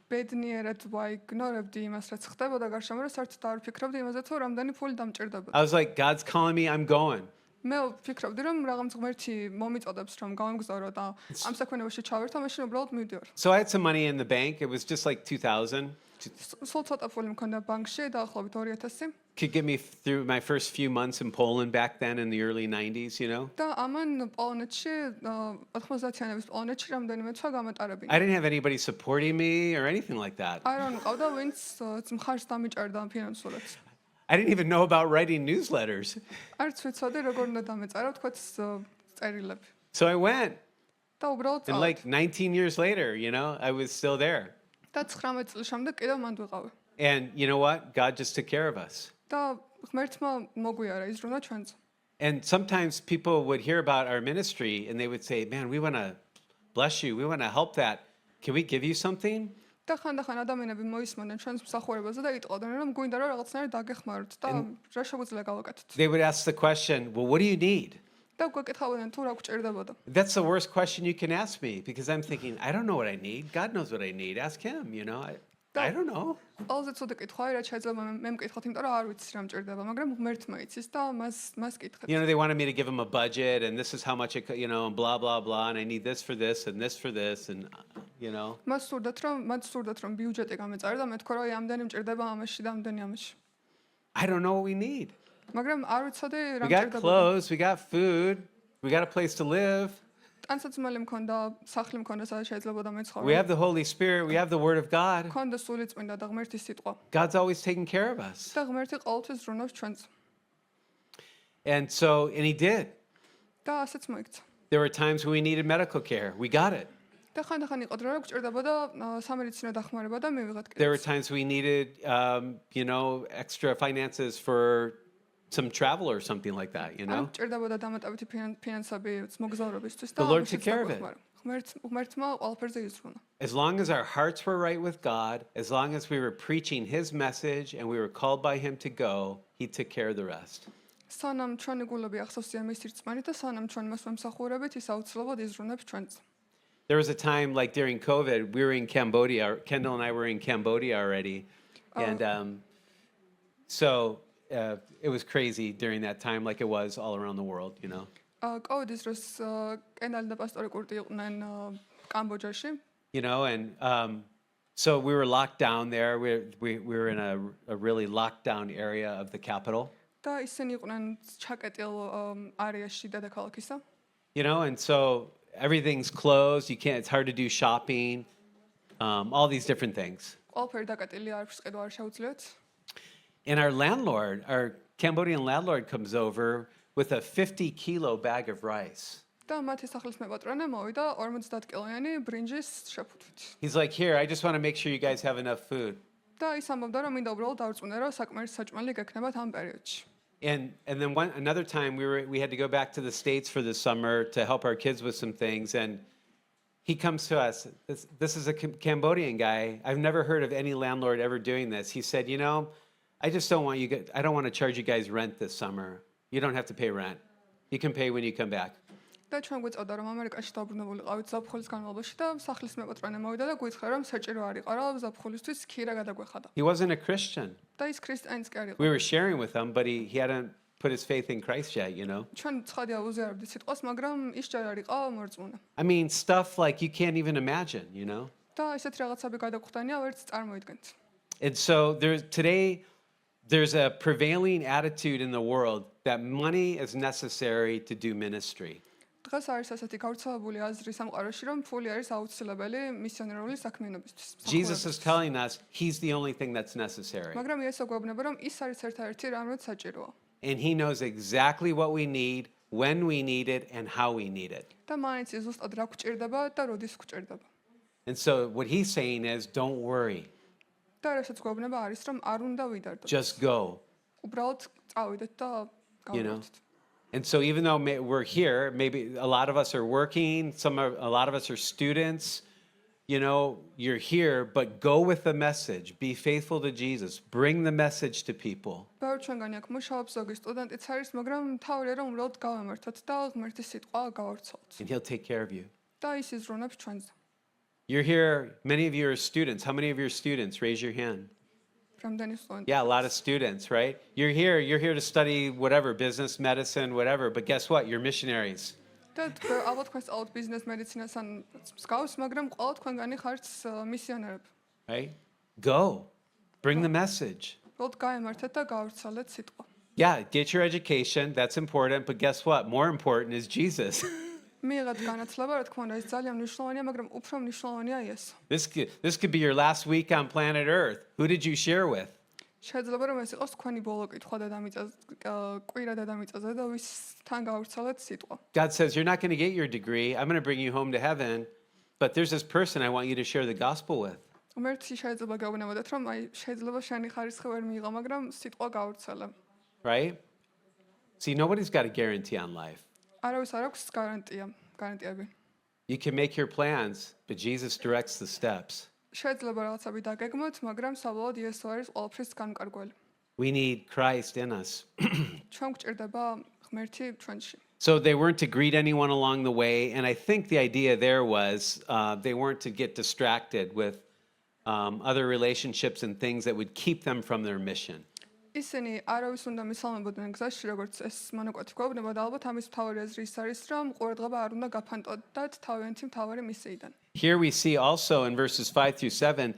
ბედნიერად ვაიგნორებდი იმას, რაც ხდებოდა გარშემო, რომ საერთოდ არ ვფიქრობდი იმაზე, თუ რამდენი ფული დამჭირდებოდა. I was like, God's calling me, I'm going. მე ვფიქრობდი, რომ რაღაც ღმერთი მომიწოდებს, რომ გავიმგზავრო და ამ საქმიანობაში ჩავერთო, მაშინ უბრალოდ მივდივარ. So I had some money in the bank. It was just like 2,000. სულ ცოტა ფული მქონდა ბანკში, დაახლოებით 2000. Could get me through my first few months in Poland back then in the early 90s, და ამან პოლონეთში 90-იანების პოლონეთში რამდენიმე თვა გამატარებინა. I didn't have anybody supporting me or anything like that. არ მყავდა ვინც მხარს დამიჭერდა ფინანსურად. I didn't even know about writing newsletters. არც ვიცოდი როგორ უნდა დამეწერა თქვათ წერილები. So I went. და უბრალოდ And like 19 years later, I was still there. და 19 წლის შემდეგ კიდევ მანდ ვიყავი. And you know what? God just took care of us. და ღმერთმა მოგვიარა, იზრუნვა ჩვენს. And sometimes people would hear about our ministry and they would say, man, we want to bless you. We want to help that. Can we give you something? და ხანდახან ადამიანები მოისმოდნენ ჩვენს მსახურებაზე და იტყოდნენ, რომ გვინდა რომ რაღაცნაირად დაგეხმაროთ და რა შეგვიძლია გავაკეთოთ. They would ask the question, well, what do you need? და გვეკითხავდნენ თუ რა გჭირდებოდა. That's the worst question you can ask me because I'm thinking, I don't know what I need. God knows what I need. Ask him, I don't know. ყველაზე ცუდი კითხვაა, რაც შეიძლება მე მკითხოთ, იმიტომ რომ არ ვიცი რა მჭირდება, მაგრამ ღმერთმა იცის და მას კითხეთ. They wanted me to give him a budget and this is how much it, and blah, blah, blah, and I need this for this and this for this and, მას სურდათ რომ ბიუჯეტი გამეწარო და მე თქვა რომ აი ამდენი მჭირდება ამაში და ამდენი ამაში. I don't know what we need. მაგრამ არ ვიცოდი რა We got მჭირდება. clothes, we got food, we got a place to live. ტანსაცმელი მქონდა, სახლი მქონდა, სადაც შეიძლებოდა We მეცხოვრე. have the Holy Spirit, we have the Word of God. მქონდა სული წმინდა და ღმერთის სიტყვა. God's always taking care of us. და ღმერთი ყოველთვის ზრუნავს ჩვენს. And He did. და ასეც მოიქცა. There were times when we needed medical care. We got it. და ხანდახან იყო დრო, რომ გჭირდებოდა სამედიცინო დახმარება და მივიღეთ There were კიდეც. times we needed, extra finances for some travel or something like that, ან გჭირდებოდა დამატებითი ფინანსები მოგზაურობისთვის და The Lord ამაშიც took care of it. დაგვეხმარა. ღმერთმა ყველაფერზე იზრუნა. As long as our hearts were right with God, as long as we were preaching His message and we were called by Him to go, He took care of the rest. სანამ ჩვენი გულები ახსოვსია მის რწმენით და სანამ ჩვენ მას ვემსახურებით, ის აუცილებლად იზრუნებს ჩვენს. There was a time like during COVID, we were in Cambodia. Kendall and I were in Cambodia already. And so it was crazy during that time like it was all around the world, კოვიდის დროს კენალი და პასტორი კურტი იყვნენ კამბოჯაში. And so we were locked down there. We were in a really locked down area of the capital. და ისინი იყვნენ ჩაკეტილ არეაში დედაქალაქისა. And so everything's closed. It's hard to do shopping, all these different things. ყველაფერი დაკეტილი არის, ყიდვა არ შეუძლიათ. And our Cambodian landlord comes over with a 50-kilo bag of rice. და მათი სახლის მეპატრონე მოვიდა 50 კილოიანი ბრინჯის შეფუთვით. He's like, here, I just want to make sure you guys have enough food. და ის ამბობდა, რომ მინდა უბრალოდ დავწმუნდე, რომ საკმარის საჭმელი გექნებათ ამ პერიოდში. And then another time we had to go back to the States for the summer to help our kids with some things, and he comes to us. This is a Cambodian guy. I've never heard of any landlord ever doing this. He said, I just don't want I don't want to charge you guys rent this summer. You don't have to pay rent. You can pay when you come back. და ჩვენ გვიწოდა, რომ ამერიკაში დაბრუნებულიყავით ზაფხულის განმავლობაში და სახლის მეპატრონე მოვიდა და გვითხრა, რომ საჭირო არ იყო, რომ ზაფხულისთვის ქირა გადაგვეხადა. He wasn't a Christian. და ის ქრისტიანიც კი არ იყო. We were sharing with him, but he hadn't put his faith in Christ yet, ჩვენ ცხადია უზიარებდით სიტყვას, მაგრამ ის ჯერ არ იყო მორწმუნე. I mean, stuff like you can't even imagine, და ესეთი რაღაცები გადაგხვდანია, ვერც წარმოიდგენთ. And so there's a prevailing attitude in the world that money is necessary to do ministry. დღეს არის ასეთი გავრცელებული აზრი სამყაროში, რომ ფული არის აუცილებელი მისიონერული საქმიანობისთვის. Jesus is telling us he's the only thing that's necessary. მაგრამ იესო გვეუბნება, რომ ის არის ერთადერთი რამ, რაც საჭიროა. And he knows exactly what we need, when we need it, and how we need it. და მაინც ის ზუსტად რა გვჭირდება და როდის გვჭირდება. And so what he's saying is, don't worry, და რასაც გვეუბნება არის, რომ არ უნდა ვიდარდოთ. just go. უბრალოდ წავიდეთ და You know? გავდოთ. And so even though we're here, maybe a lot of us are working, a lot of us are students, you know, you're here, but go with the message. Be faithful to Jesus. Bring the message to people. ბევრი ჩვენგანი აქ მუშაობს, ზოგი სტუდენტიც არის, მაგრამ თავია რომ უბრალოდ გავემართოთ და ღმერთის სიტყვა გავავრცელოთ. And he'll take care of you. და ის იზრუნებს ჩვენზე. You're here, many of you are students. How many of you are students? Raise your hand. რამდენი სტუდენტი? Yeah, a lot of students, right? You're here to study whatever, business, medicine, whatever. But guess what? You're missionaries. და ალბათ თქვენ სწავლობთ ბიზნეს, მედიცინას ან მსგავს, მაგრამ ყველა თქვენგანი ხართ მისიონერები. Right? Go. Bring the message. უბრალოდ გაემართეთ და გავრცელეთ სიტყვა. Yeah, get your education. That's important. But guess what? More important is Jesus. მიიღეთ განათლება, რა თქმა უნდა, ეს ძალიან მნიშვნელოვანია, მაგრამ უფრო მნიშვნელოვანია იესო. This could be your last week on planet Earth. Who did you share with? შეიძლება რომ ეს იყოს თქვენი ბოლო კითხვა კვირა დედამიწაზე და ვისთან გავრცელეთ სიტყვა. God says, you're not going to get your degree. I'm going to bring you home to heaven. But there's this person I want you to share the gospel with. ღმერთი შეიძლება გაგვინებოდეთ, რომ აი შეიძლება შენი ხარისხი ვერ მიიღო, მაგრამ სიტყვა გავრცელე. Right? See, nobody's got a guarantee on life. არავის არ აქვს გარანტიები. You can make your plans, but Jesus directs the steps. შეიძლება რაღაცები დაგეგმოთ, მაგრამ საბოლოოდ იესო არის ყველაფრის განმკარგველი. We need Christ in us. ჩვენ გვჭირდება ღმერთი ჩვენში. So they weren't to greet anyone along the way. And I think the idea there was they weren't to get distracted with other relationships and things that would keep them from their mission. ისინი არავის უნდა მისალმებოდნენ გზაში, როგორც ეს მონაკვეთი გვეუბნება და ალბათ ამის მთავარი აზრი ის არის, რომ ყურადღება არ უნდა გაფანტოდათ თავიანთი მთავარი მისიიდან. Here we see also in verses 5 through 7,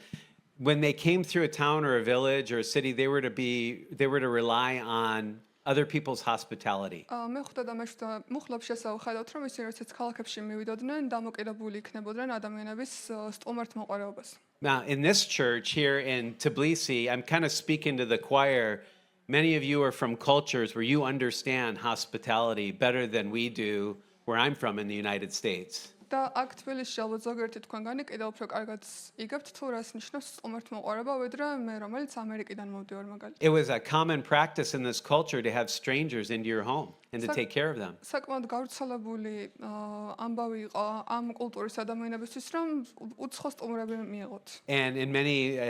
when they came through a town or a village or a city, they were to rely on other people's hospitality. მე ხვდა და მეშვდა მუხლებს შესაუხედავთ, რომ ისინი როდესაც ქალაქებში მივიდოდნენ, დამოკიდებული იქნებოდნენ ადამიანების სტუმართმოყვარეობას. Now, in this church here in Tbilisi, I'm kind of speaking to the choir. Many of you are from cultures where you understand hospitality better than we do where I'm from in the United States. და აქ თბილისში ალბათ ზოგიერთი თქვენგანი კიდევ უფრო კარგად იგებთ თუ რას ნიშნავს სტუმართმოყვარება, ვიდრე მე რომელიც ამერიკიდან მოვდივარ მაგალითად. It was a common practice in this culture to have strangers into your home and to take care of them. საკმაოდ გავრცელებული ამბავი იყო ამ კულტურის ადამიანებისთვის, რომ უცხო სტუმრები მიიღოთ. And in many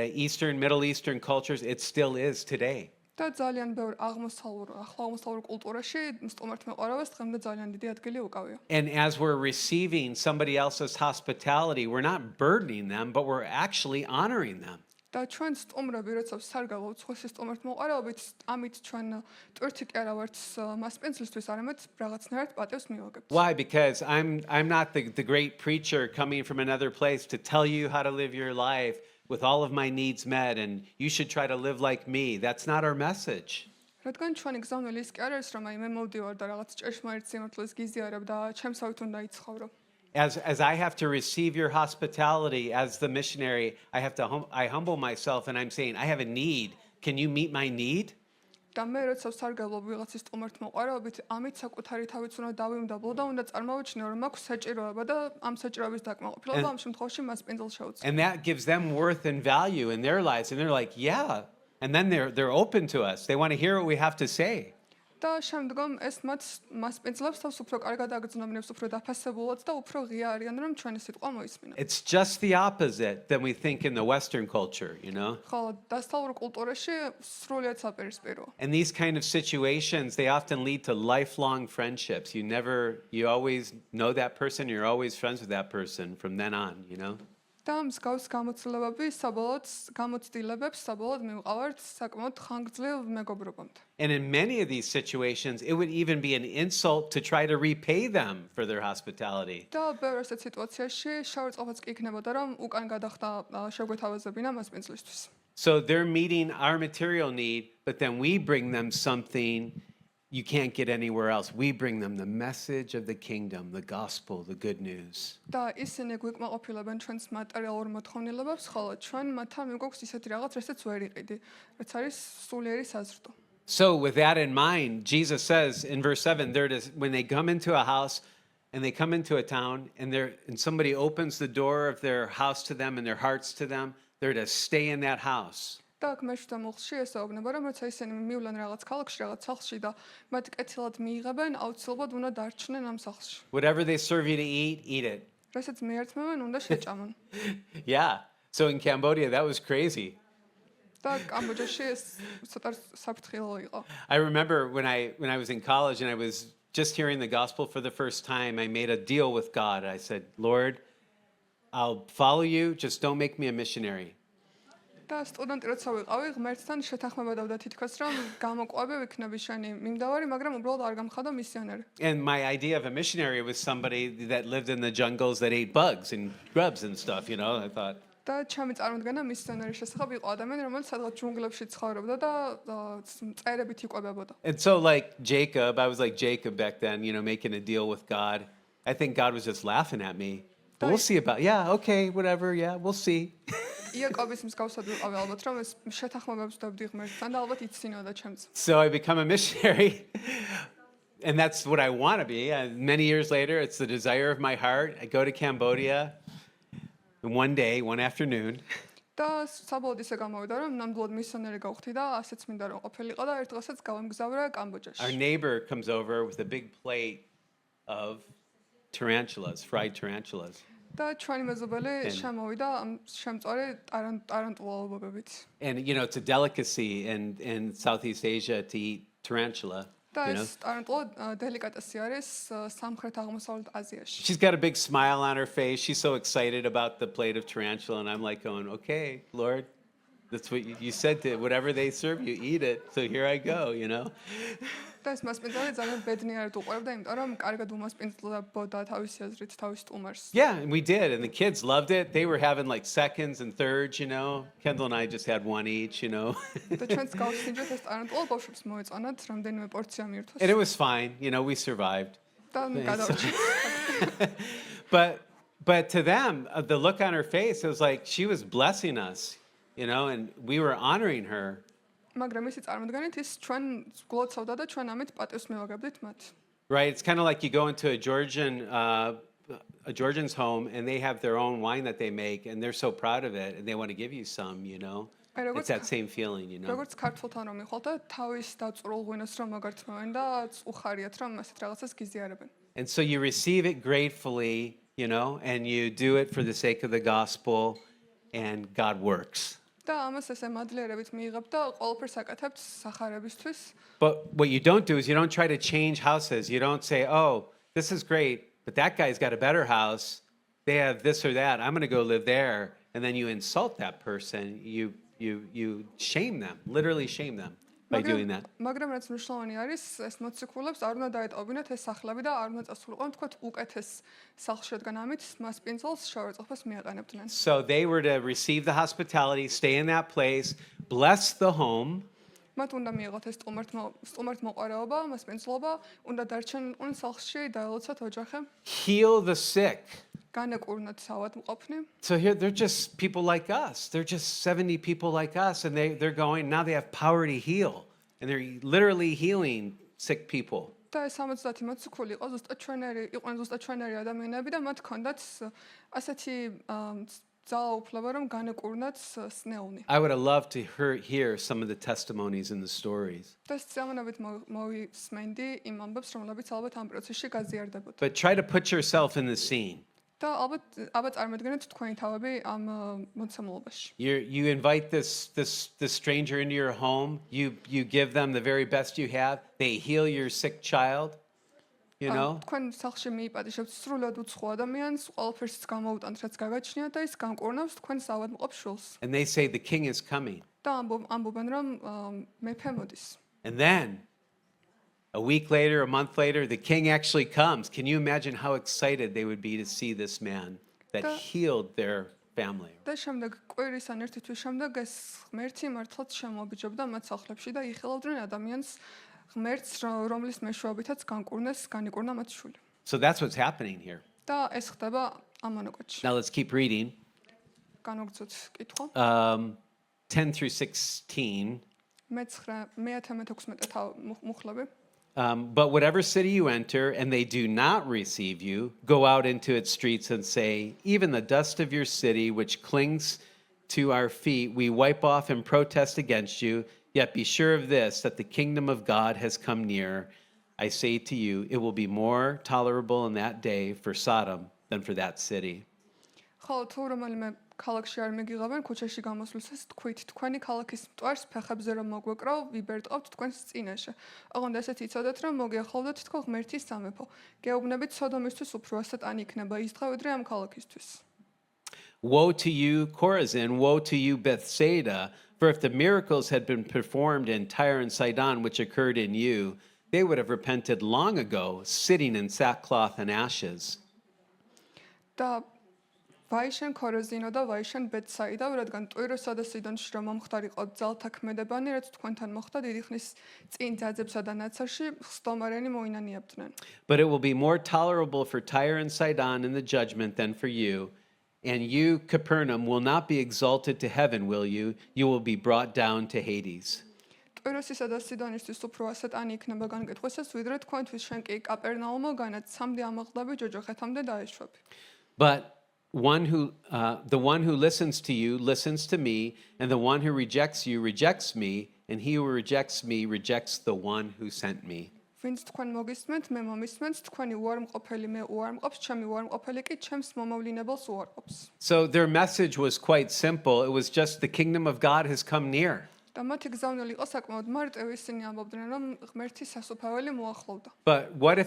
Middle Eastern cultures, it still is today. და ძალიან ბევრ აღმოსავლურ კულტურაში სტუმართმოყვარებას დღემდე ძალიან დიდი ადგილი უკავია. And as we're receiving somebody else's hospitality, we're not burdening them, but we're actually honoring them. და ჩვენ სტუმრები როცა სარგალო უცხოესი სტუმართმოყვარეობით, ამით ჩვენ ტვირთი კი არა ვართ მასპინძლისთვის, არამედ რაღაცნაირად პატევს მივაგებთ. Why? Because I'm not the great preacher coming from another place to tell you how to live your life with all of my needs met, and you should try to live like me. That's not our message. რადგან ჩვენი გზავნილი ის კი არ არის, რომ აი მე მოვდივარ და რაღაც ჭეშმარიტ სიმართლეს გიზიარებ და ჩემსავით უნდა იცხოვრო. As I have to receive your hospitality as the missionary, I humble myself and I'm saying, I have a need. Can you meet my need? და მე როცა სარგებლობ ვიღაცის სტუმართმოყვარეობით, ამით საკუთარი თავიც უნდა დავიმდაბლო და უნდა წარმოაჩინო, რომ მაქვს საჭიროება და ამ საჭიროების დაკმაყოფილება ამ შემთხვევაში მასპინძელს შეუძლია. And that gives them worth and value in their lives, and they're like, yeah. And then they're open to us. They want to hear what we have to say. და შემდგომ ეს მათ მასპინძლებს თავს უფრო კარგად აგრძნობნებს, უფრო დაფასებულად და უფრო ღია არიან, რომ ჩვენი სიტყვა მოისმინა. It's just the opposite than we think in the Western culture, you know? ხო, დასავლურ კულტურაში სრულიად საპირისპიროა. And these kind of situations, they often lead to lifelong friendships. You always know that person, you're always friends with that person from then on, you know? და მსგავს გამოცდილებები საბოლოოდ გამოცდილებებს საბოლოოდ მივყავართ საკმაოდ ხანგრძლივ მეგობრობამდე. And in many of these situations, it would even be an insult to try to repay them for their hospitality. და ბევრ ასეთ სიტუაციაში შავერწყალფაც კი იქნებოდა, რომ უკან გადახდა შეგვეთავაზებინა მასპინძლისთვის. So they're meeting our material need, but then we bring them something you can't get anywhere else. We bring them the message of the kingdom, the gospel, the good news. და ისინი გვიკმაყოფილებენ ჩვენს მატერიალურ მოთხოვნილებებს, ხოლო ჩვენ მათთან მიგვაქვს ისეთი რაღაც, რასაც ვერ იყიდი, რაც არის სულიერი საზრდო. So with that in mind, Jesus says in verse 7, when they come into a house and they come into a town and somebody opens the door of their house to them and their hearts to them, they're to stay in that house. და აქ მეშვიდე მუხლში ესაუბნება, რომ როცა ისინი მივლენ რაღაც ქალაქში, რაღაც სახლში და მათ კეთილად მიიღებენ, აუცილებლად უნდა დარჩნენ ამ სახლში. Whatever they serve you to eat it. რასაც მიერთმევენ, უნდა შეჭამონ. Yeah. So in Cambodia, that was crazy. და კამბოჯაში ეს ცოტა საფრთხილო იყო. I remember when I was in college and I was just hearing the gospel for the first time, I made a deal with God. I said, Lord, I'll follow you, just don't make me a missionary. და სტუდენტი როცა ვიყავი, ღმერთთან შეთანხმება დავდა თითქოს, რომ გამოყვები ვიქნები შენი მიმდევარი, მაგრამ უბრალოდ არ გამხადო მისიონერი. And my idea of a missionary was somebody that lived in the jungles that ate bugs and grubs and stuff, I thought. და ჩემი წარმოდგენა მისიონერის შესახებ იყო ადამიანი, რომელიც სადღაც ჯუნგლებში ცხოვრობდა და მწერებით იკვებებოდა. And so like Jacob, I was like Jacob back then, making a deal with God. I think God was just laughing at me. But we'll see okay, whatever, we'll see. იაკობის მსგავსად ვიყავი ალბათ, რომ ეს შეთანხმებებს დავდი ღმერთთან და ალბათ იცინოდა ჩემს. So I become a missionary. And that's what I want to be. Many years later, it's the desire of my heart. I go to Cambodia. And one day, one afternoon, და საბოლოოდ ისე გამოვიდა, რომ ნამდვილად მისიონერი გავხდი და ასეც მინდა რომ ყოფილიყო და ერთ დღესაც გავემგზავრა კამბოჯაში. our neighbor comes over with a big plate of tarantulas, fried tarantulas. და ჩვენი მეზობელი შემოვიდა ამ შემწვარი ტარანტულაობებით. And, it's a delicacy in Southeast Asia to eat tarantula. და ეს ტარანტულა დელიკატესი არის სამხრეთ აღმოსავლეთ აზიაში. She's got a big smile on her face. She's so excited about the plate of tarantula. And I'm like going, okay, Lord, that's what you said to whatever they serve you, eat it. So here I go, და ეს მასპინძელი ძალიან ბედნიერად უყურებდა, იმიტომ რომ კარგად უმასპინძლებოდა თავისი აზრით თავის სტუმარს. Yeah, and we did. And the kids loved it. They were having like seconds and thirds, Kendall and I just had one each, და ჩვენს გავსინჯოთ ეს ტარანტულა ბავშვებს მოეწონათ, რამდენიმე პორცია მიირთვეს. And it was fine. We survived. და გადავარჩინეთ. But to them, the look on her face, it was like she was blessing us, and we were honoring her. მაგრამ ისი წარმოდგენით ის ჩვენ გლოცავდა და ჩვენ ამით პატივს მივაგებდით მათ. Right, it's kind of like you go into a Georgian's home and they have their own wine that they make and they're so proud of it and they want to give you some, It's that same feeling, როგორც ქართულთან რომ მიხვალთ და თავის დაწურულ ღვინოს რომ მოგართმევენ და უხარიათ რომ ასეთ რაღაცას გიზიარებენ. And so you receive it gratefully, and you do it for the sake of the gospel and God works. და ამას ესე მადლიერებით მიიღებ და ყველაფერს აკეთებთ სახარებისთვის. But what you don't do is you don't try to change houses. You don't say, oh, this is great, but that guy's got a better house. They have this or that. I'm going to go live there. And then you insult that person. You shame them, literally shame them by doing that. მაგრამ რაც მნიშვნელოვანი არის, ეს მოციქულებს არ უნდა დაეტოვებინათ ეს სახლები და არ უნდა წასულიყონ თქვათ უკეთეს სახლში, რადგან ამით მასპინძელს შავერწყლას მიაყენებდნენ. So they were to receive the hospitality, stay in that place, bless the home. მათ უნდა მიიღოთ ეს სტუმართ მოყვარეობა, მასპინძლობა, უნდა დარჩენილიყონ სახლში, დაელოცათ ოჯახი. Heal the sick. განეკურნათ საავადმყოფნი. So here they're just people like us. They're just 70 people like us and they're going, now they have power to heal. And they're literally healing sick people. და ეს 70 მოციქული იყო იყვნენ ზუსტად ჩვენერი ადამიანები და მათ ჰქონდათ ასეთი ძალაუფლება რომ განეკურნათ სნეულნი. I would have loved to hear some of the testimonies and the stories. და სიამოვნებით მოვისმენდი იმ ამბებს, რომლებიც ალბათ ამ პროცესში გაზიარდებოდა. But try to put yourself in the scene. და ალბათ წარმოიდგინეთ თქვენი თავები ამ მოცემულობაში. You invite this stranger into your home. You give them the very best you have. They heal your sick child. თქვენ სახლში მიიპატიჟებთ სრულად უცხო ადამიანს, ყველაფერს გამოუტანთ, რაც გაგაჩნიათ და ის განკურნავს თქვენ საავადმყოფ შვილს. And they say the king is coming. და ამბობენ რომ მეფე მოდის. And then a week later, a month later, the king actually comes. Can you imagine how excited they would be to see this man that healed their family? და შემდეგ კვირის ან ერთი თვის შემდეგ ეს ღმერთი მართლაც შემოაბიჯებდა მათ სახლებში და იხილავდნენ ადამიანს ღმერთს რომლის მეშვეობითაც განიკურნა მათ შული. So that's what's happening here. და ეს ხდება ამ მონაკვეთში. Now let's keep reading. განვგრძოთ კითხვა. 10 through 16. მე-16 მუხლები. But whatever city you enter and they do not receive you, go out into its streets and say, even the dust of your city, which clings to our feet, we wipe off and protest against you. Yet be sure of this, that the kingdom of God has come near. I say to you, it will be more tolerable in that day for Sodom than for that city. ხოლო თუ რომელიმე ქალაქში არ მიგიღებენ ქუჩაში გამოსვლისას თქვით თქვენი ქალაქის მტვარს ფეხებზე რომ მოგვეკრავ ვიბერტყავთ თქვენს წინაშე. ოღონდ ესეთი იცოდეთ რომ მოგიახლოვდეთ თქო ღმერთის სამეფო. გეუბნებით სოდომისთვის უფრო ასატანი იქნება ის დღე ვიდრე ამ ქალაქისთვის. Woe to you, Chorazin, woe to you, Bethsaida, for if the miracles had been performed in Tyre and Sidon, which occurred in you, they would have repented long ago, sitting in sackcloth and ashes. და ვაიშენ ქორეზინო და ვაიშენ ბეთსაიდა, რადგან ტვიროსა და სიდონში რომ მომხდარიყო ძალთა ქმედებანი, რაც თქვენთან მოხდა დიდი ხნის წინ ძაძებსა და ნაცარში ხსტომარენი მოინანიებდნენ. But it will be more tolerable for Tyre and Sidon in the judgment than for you. And you, Capernaum, will not be exalted to heaven, will you? You will be brought down to Hades. ტვიროსისა და სიდონისთვის უფრო ასატანი იქნება განკითხვისას, ვიდრე თქვენთვის შენ კი კაპერნაუმო, განაც სამდი ამაღლდები ჯოჯოხეთამდე დაეშვები. But the one who listens to you listens to me, and the one who rejects you rejects me, and he who rejects me rejects the one who sent me. ვინც თქვენ მოგისმენთ, მე მომისმენთ, თქვენი უარმყოფელი მე უარმყოფს, ჩემი უარმყოფელი კი ჩემს მომავლინებელს უარყოფს. So their message was quite simple. It was just the kingdom of God has come near. და მათი გზავნილი იყო საკმაოდ მარტივი, ისინი ამბობდნენ, რომ ღმერთის სასუფეველი მოახლოვდა. But what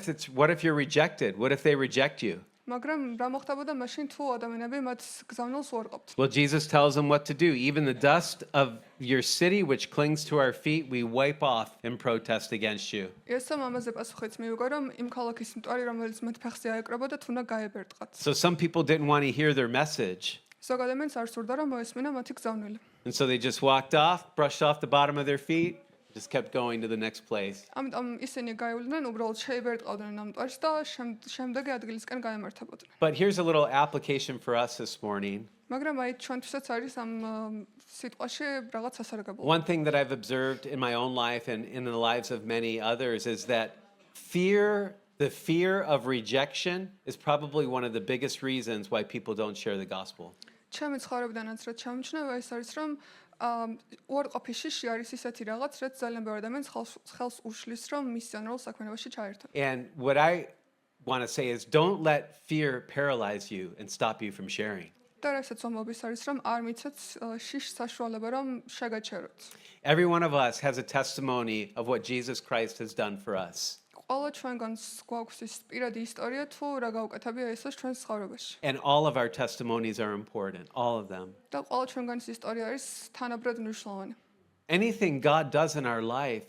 if you're rejected? What if they reject you? მაგრამ რა მოხდებოდა მაშინ თუ ადამიანები მათ გზავნილს უარყოფთ? Well, Jesus tells them what to do. Even the dust of your city, which clings to our feet, we wipe off in protest against you. იესომ ამაზე პასუხიც მიუგო, რომ იმ ქალაქის მტვარი, რომელიც მათ ფეხზე აეკრებოდა, თუ უნდა გაებერტყათ. So some people didn't want to hear their message. ზოგ ადამიანს არ სურდა, რომ მოესმინა მათი გზავნილი. And so they just walked off, brushed off the bottom of their feet, just kept going to the next place. ამიტომ ისინი გაივლდნენ, უბრალოდ შეიბერტყავდნენ ამ მტვარს და შემდეგი ადგილისკენ გაემართებოდნენ. But here's a little application for us this morning. მაგრამ აი ჩვენთვისაც არის ამ სიტყვაში რაღაც სასარგებლო. One thing that I've observed in my own life and in the lives of many others is that the fear of rejection is probably one of the biggest reasons why people don't share the gospel. ჩემი ცხოვრებიდანაც რაც ჩამჩნევა ეს არის რომ უარყოფის შიში არის ისეთი რაღაც რაც ძალიან ბევრი ადამიანს ხელს უშლის რომ მისიონერულ საქმიანობაში ჩაერთონ. And what I want to say is don't let fear paralyze you and stop you from sharing. და რასაც ამბობს არის რომ არ მიცეთ შიშს საშუალება რომ შეგაჩეროთ. Every one of us has a testimony of what Jesus Christ has done for us. ყველა ჩვენგანს გვაქვს ის პირადი ისტორია თუ რა გაუკეთებია იესოს ჩვენს ცხოვრებაში. And all of our testimonies are important, all of them. და ყველა ჩვენგანის ისტორია არის თანაბრად მნიშვნელოვანი. Anything God does in our life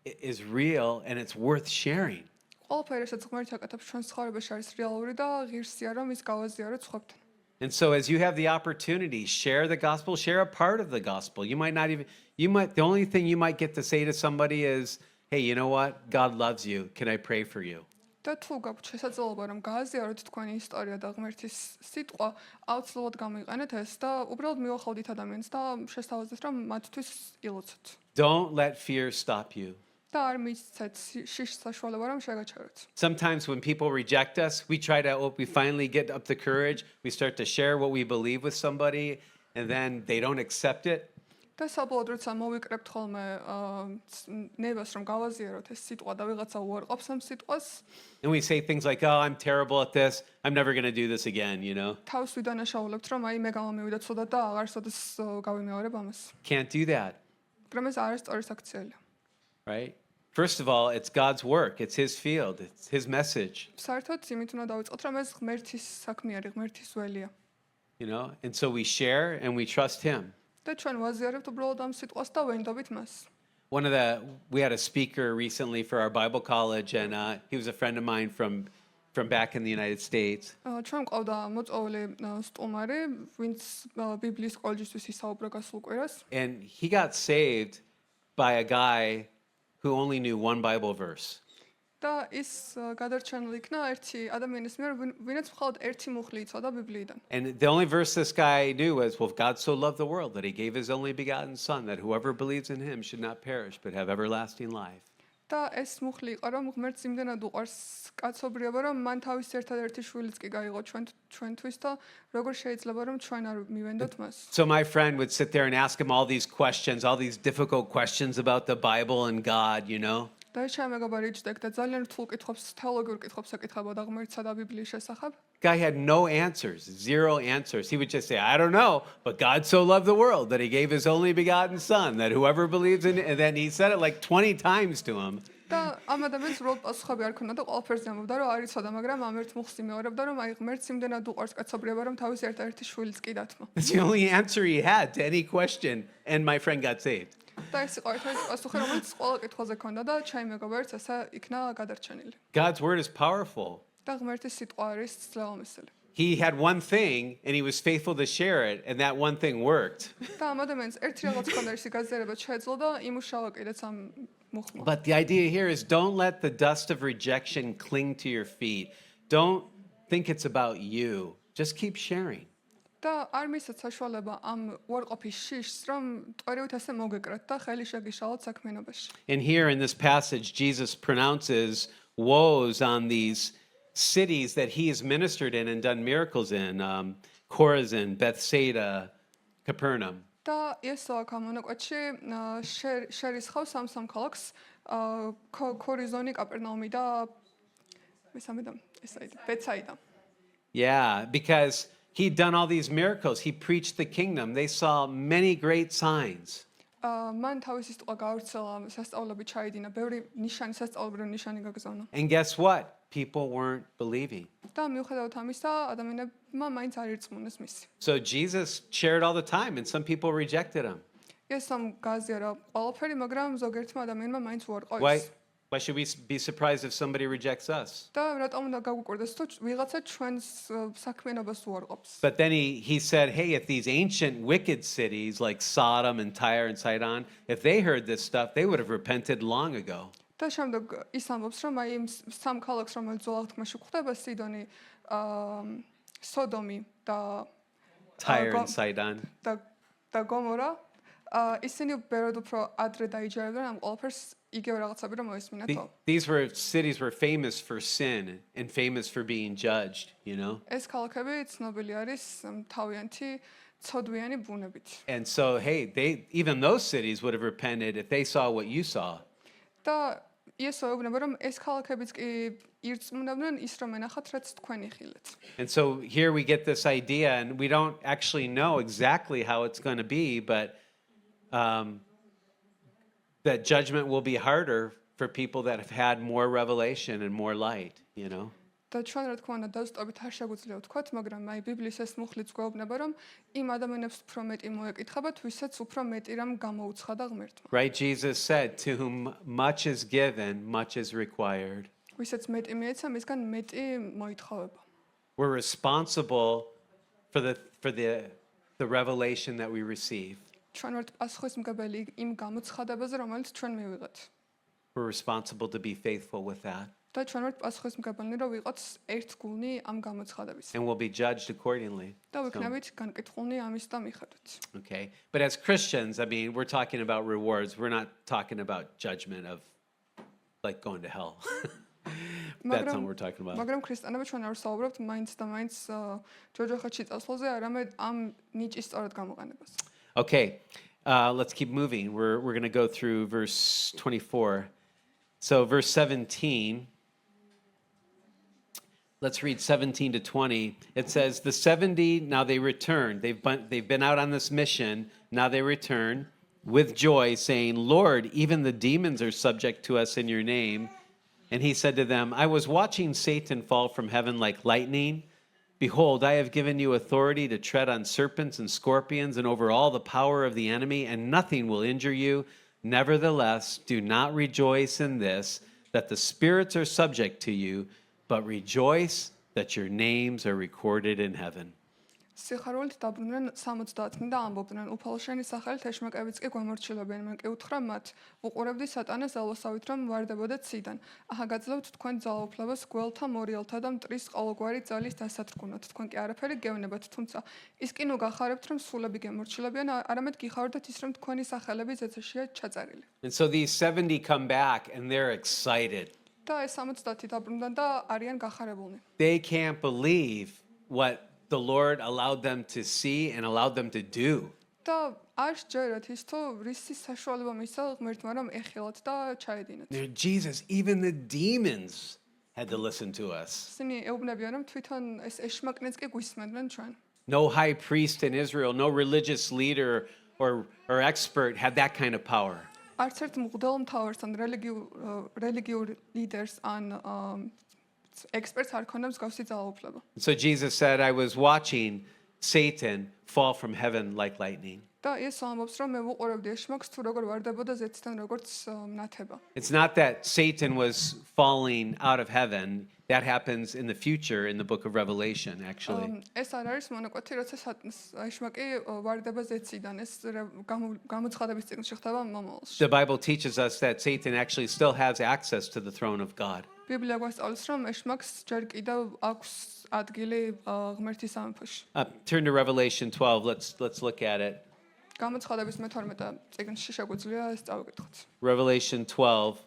is real and it's worth sharing. ყველაფერი რასაც ღმერთი აკეთებს ჩვენს ცხოვრებაში არის რეალური და ღირსია რომ ის გავაზიაროთ სხვებთან. And so as you have the opportunity, share the gospel, share a part of the gospel. The only thing you might get to say to somebody is, hey, you know what? God loves you. Can I pray for you? და თუ გაქვთ შესაძლებლობა რომ გააზიაროთ თქვენი ისტორია და ღმერთის სიტყვა, აუცილებლად გამოიყენეთ ეს და უბრალოდ მიუახლოვდით ადამიანს და შესთავაზეთ რომ მათთვის ილოცოთ. Don't let fear stop you. და არ მიცეთ შიშს საშუალება რომ შეგაჩეროთ. Sometimes when people reject us, we finally get up the courage, we start to share what we believe with somebody, and then they don't accept it. და საბოლოოდ როცა მოვიკრებთ ხოლმე ნებას რომ გავაზიაროთ ეს სიტყვა და ვიღაცა უარყოფს ამ სიტყვას. And we say things like, oh, I'm terrible at this. I'm never going to do this again, you know. თავს ვიდანაშაულებთ რომ აი მე გამომივიდა ცუდად და აღარსოდეს გავიმეორებ ამას. Can't do that. მაგრამ ეს არის სწორი საქციელია. Right? First of all, it's God's work. It's his field. It's his message. საერთოდ იმით უნდა დავიწყოთ რომ ეს ღმერთის საქმე არის, ღმერთის ველია. You know, and so we share and we trust him. და ჩვენ ვაზიარებთ უბრალოდ ამ სიტყვას და ვენდობით მას. We had a speaker recently for our Bible college, and he was a friend of mine from back in the United States. ჩვენ ყავდა მოწვეული სტუმარი, ვინც ბიბლიის კოლეჯისთვის ისაუბრა გასულ კვირას. And he got saved by a guy who only knew one Bible verse. და ის გადარჩენილი იქნა ერთი ადამიანის მიერ, ვინაც მხოლოდ ერთი მუხლი იცოდა ბიბლიიდან. And the only verse this guy knew was, well, God so loved the world that he gave his only begotten son, that whoever believes in him should not perish, but have everlasting life. და ეს მუხლი იყო, რომ ღმერთს იმდენად უყვარს კაცობრიობა, რომ მან თავის ერთადერთი შვილიც კი გაიღო ჩვენთვის და როგორ შეიძლება რომ ჩვენ არ მივენდოთ მას. So my friend would sit there and ask him all these questions, all these difficult questions about the Bible and God, you know. და ეს შემეგობარი იჭდეკდა ძალიან რთულ კითხვებს, თეოლოგიურ კითხვებს ეკითხებოდა ღმერთსა და ბიბლიის შესახებ. Guy had no answers, zero answers. He would just say, I don't know, but God so loved the world that he gave his only begotten son, that whoever believes in it, and then he said it like 20 times to him. და ამ ადამიანს უბრალოდ პასუხები არ ქონდა და ყველაფერს ამბობდა, რომ არ იცოდა, მაგრამ ამ ერთ მუხლს იმეორებდა, რომ აი ღმერთს იმდენად უყვარს კაცობრიობა, რომ თავის ერთ-ერთი შვილიც კი დათმო. That's the only answer he had to any question, and my friend got saved. და ეს იყო ერთ-ერთი პასუხი, რომელიც ყველა კითხვაზე ქონდა და ჩემი მეგობარიც ესე იქნა გადარჩენილი. God's word is powerful. და ღმერთის სიტყვა არის ძლევამოსილი. He had one thing, and he was faithful to share it, and that one thing worked. და ამ ადამიანს ერთი რაღაც ქონდა, ისი გაზიარება შეეძლო და იმუშავა კიდეც ამ მუხლმა. But the idea here is don't let the dust of rejection cling to your feet. Don't think it's about you. Just keep sharing. და არ მისცეთ საშუალება ამ უარყოფის შიშს, რომ ტვერივით ასე მოგეკრათ და ხელი შეგიშალოთ საქმიანობაში. And here in this passage, Jesus pronounces woes on these cities that he has ministered in and done miracles in, Chorazin, Bethsaida, Capernaum. და ესაა გამონაკვეთში შერისხავს ამ ქალაქს ქორიზონი, კაპერნაუმი და მესამე და ბეთსაიდა. Yeah, because he'd done all these miracles. He preached the kingdom. They saw many great signs. მან თავისი სიტყვა გავრცელა, სასწაულები ჩაიდინა, ბევრი ნიშანი, სასწაულებრივი ნიშანი გაგზავნა. And guess what? People weren't believing. და მიუხედავად ამისა, ადამიანებმა მაინც არ ირწმუნეს მისი. So Jesus shared all the time, and some people rejected him. ესამ გაზიარა ყველაფერი, მაგრამ ზოგიერთმა ადამიანმა მაინც უარყოს. Why should we be surprised if somebody rejects us? და რატომ უნდა გაგვიკვირდეს, თუ ვიღაცა ჩვენს საქმიანობას უარყოფს. But then he said, hey, if these ancient wicked cities like Sodom and Tyre and Sidon, if they heard this stuff, they would have repented long ago. და შემდეგ ის ამბობს, რომ აი იმ სამ ქალაქს, რომელიც ძველთქმაში გვხვდება, სიდონი, სოდომი და Tyre and Sidon. და გომორა, ისინი ბევრად უფრო ადრე დაიჯერებდნენ ამ ყველაფერს იგივე რაღაცები რომ მოესმინათო. These cities were famous for sin and famous for being judged, you know? ეს ქალაქები ცნობილი არის თავიანთი ცოდვიანი ბუნებით. And so, hey, even those cities would have repented if they saw what you saw. და იესო ეუბნება, რომ ეს ქალაქებიც კი ირწმუნებდნენ ის, რომ ენახათ, რაც თქვენი ხილეთ. And so here we get this idea, and we don't actually know exactly how it's going to be, but that judgment will be harder for people that have had more revelation and more light, you know? და ჩვენ რა თქმა უნდა დავსტობით არ შეგვიძლია ვთქვათ, მაგრამ აი ბიბლიის ეს მუხლიც გვეუბნება, რომ იმ ადამიანებს უფრო მეტი მოეკითხებათ, ვისაც უფრო მეტი რამ გამოუცხადა ღმერთმა. Right, Jesus said, to whom much is given, much is required. ვისაც მეტი მიეცა, მისგან მეტი მოითხოვება. We're responsible for the revelation that we receive. ჩვენ ვართ პასუხისმგებელი იმ გამოცხადებაზე, რომელიც ჩვენ მივიღეთ. We're responsible to be faithful with that. და ჩვენ ვართ პასუხისმგებელნი, რომ ვიყოთ ერთგულნი ამ გამოცხადებისა. And we'll be judged accordingly. და ვიქნებით განკითხულნი ამის და მიხედვით. Okay, but as Christians, I mean, we're talking about rewards. We're not talking about judgment of like going to hell. That's not what we're talking about. მაგრამ ქრისტიანები ჩვენ არ ვსაუბრობთ მაინც და მაინც ჯოჯოხეთში წასვლაზე, არამედ ამ ნიჭის სწორად გამოყენებას. Okay, let's keep moving. We're going to go through verse 24. So verse 17, let's read 17 to 20. It says, the 70, now they return. They've been out on this mission. Now they return with joy, saying, Lord, even the demons are subject to us in your name. And he said to them, I was watching Satan fall from heaven like lightning. Behold, I have given you authority to tread on serpents and scorpions and over all the power of the enemy, and nothing will injure you. Nevertheless, do not rejoice in this, that the spirits are subject to you, but rejoice that your names are recorded in heaven. სიხარულით დაბრუნდნენ 70-ნი და ამბობდნენ: უფალშენი სახელით ეშმაკებიც კი გვამორჩილებიან. მან კი უთხრა მათ: უყურებდი სატანას ელოსავით, რომ ვარდებოდეთ ციდან. აჰა, გაძლევთ თქვენ ძალაუფლებას გველთა, მორიელთა და მტრის ყოველგვარი ძალის დასათრგუნად. თქვენ კი არაფერი გევნებათ, თუმცა ის კი ნუ გახარებთ, რომ სულები გემორჩილებიან, არამედ გიხარდათ ის, რომ თქვენი სახელები ზეცაშია ჩაწერილი. And so these 70 come back and they're excited. და ეს 70 დაბრუნდნენ და არიან გახარებულნი. They can't believe what the Lord allowed them to see and allowed them to do. და არ შეერათ ის თუ რისი საშუალება მისცა ღმერთმა რომ ეხილათ და ჩაედინათ. They're, Jesus, even the demons had to listen to us. ისინი ეუბნებიან რომ თვითონ ეს ეშმაკნიც კი გვისმენდნენ ჩვენ. No high priest in Israel, no religious leader or expert had that kind of power. არც ერთ მღვდელ მთავარს ან რელიგიურ ლიდერს ან ექსპერტს არ ქონდა მსგავსი ძალაუფლება. So Jesus said, I was watching Satan fall from heaven like lightning. და ეს ამბობს რომ მე ვუყურებდი ეშმაკს თუ როგორ ვარდებოდა ზეთიდან როგორც ნათება. It's not that Satan was falling out of heaven. That happens in the future in the book of Revelation, actually. ეს არ არის მონაკვეთი, როცა ეშმაკი ვარდება ზეთიდან. ეს გამოცხადების წიგნში ხდება მომავალში. The Bible teaches us that Satan actually still has access to the throne of God. ბიბლია გვასწავლის რომ ეშმაკს ჯერ კიდევ აქვს ადგილი ღმერთის სამეფოში. Turn to Revelation 12. Let's look at it. გამოცხადების მე-12 წიგნში შეგვიძლია ეს წავიკითხოთ. Revelation 12,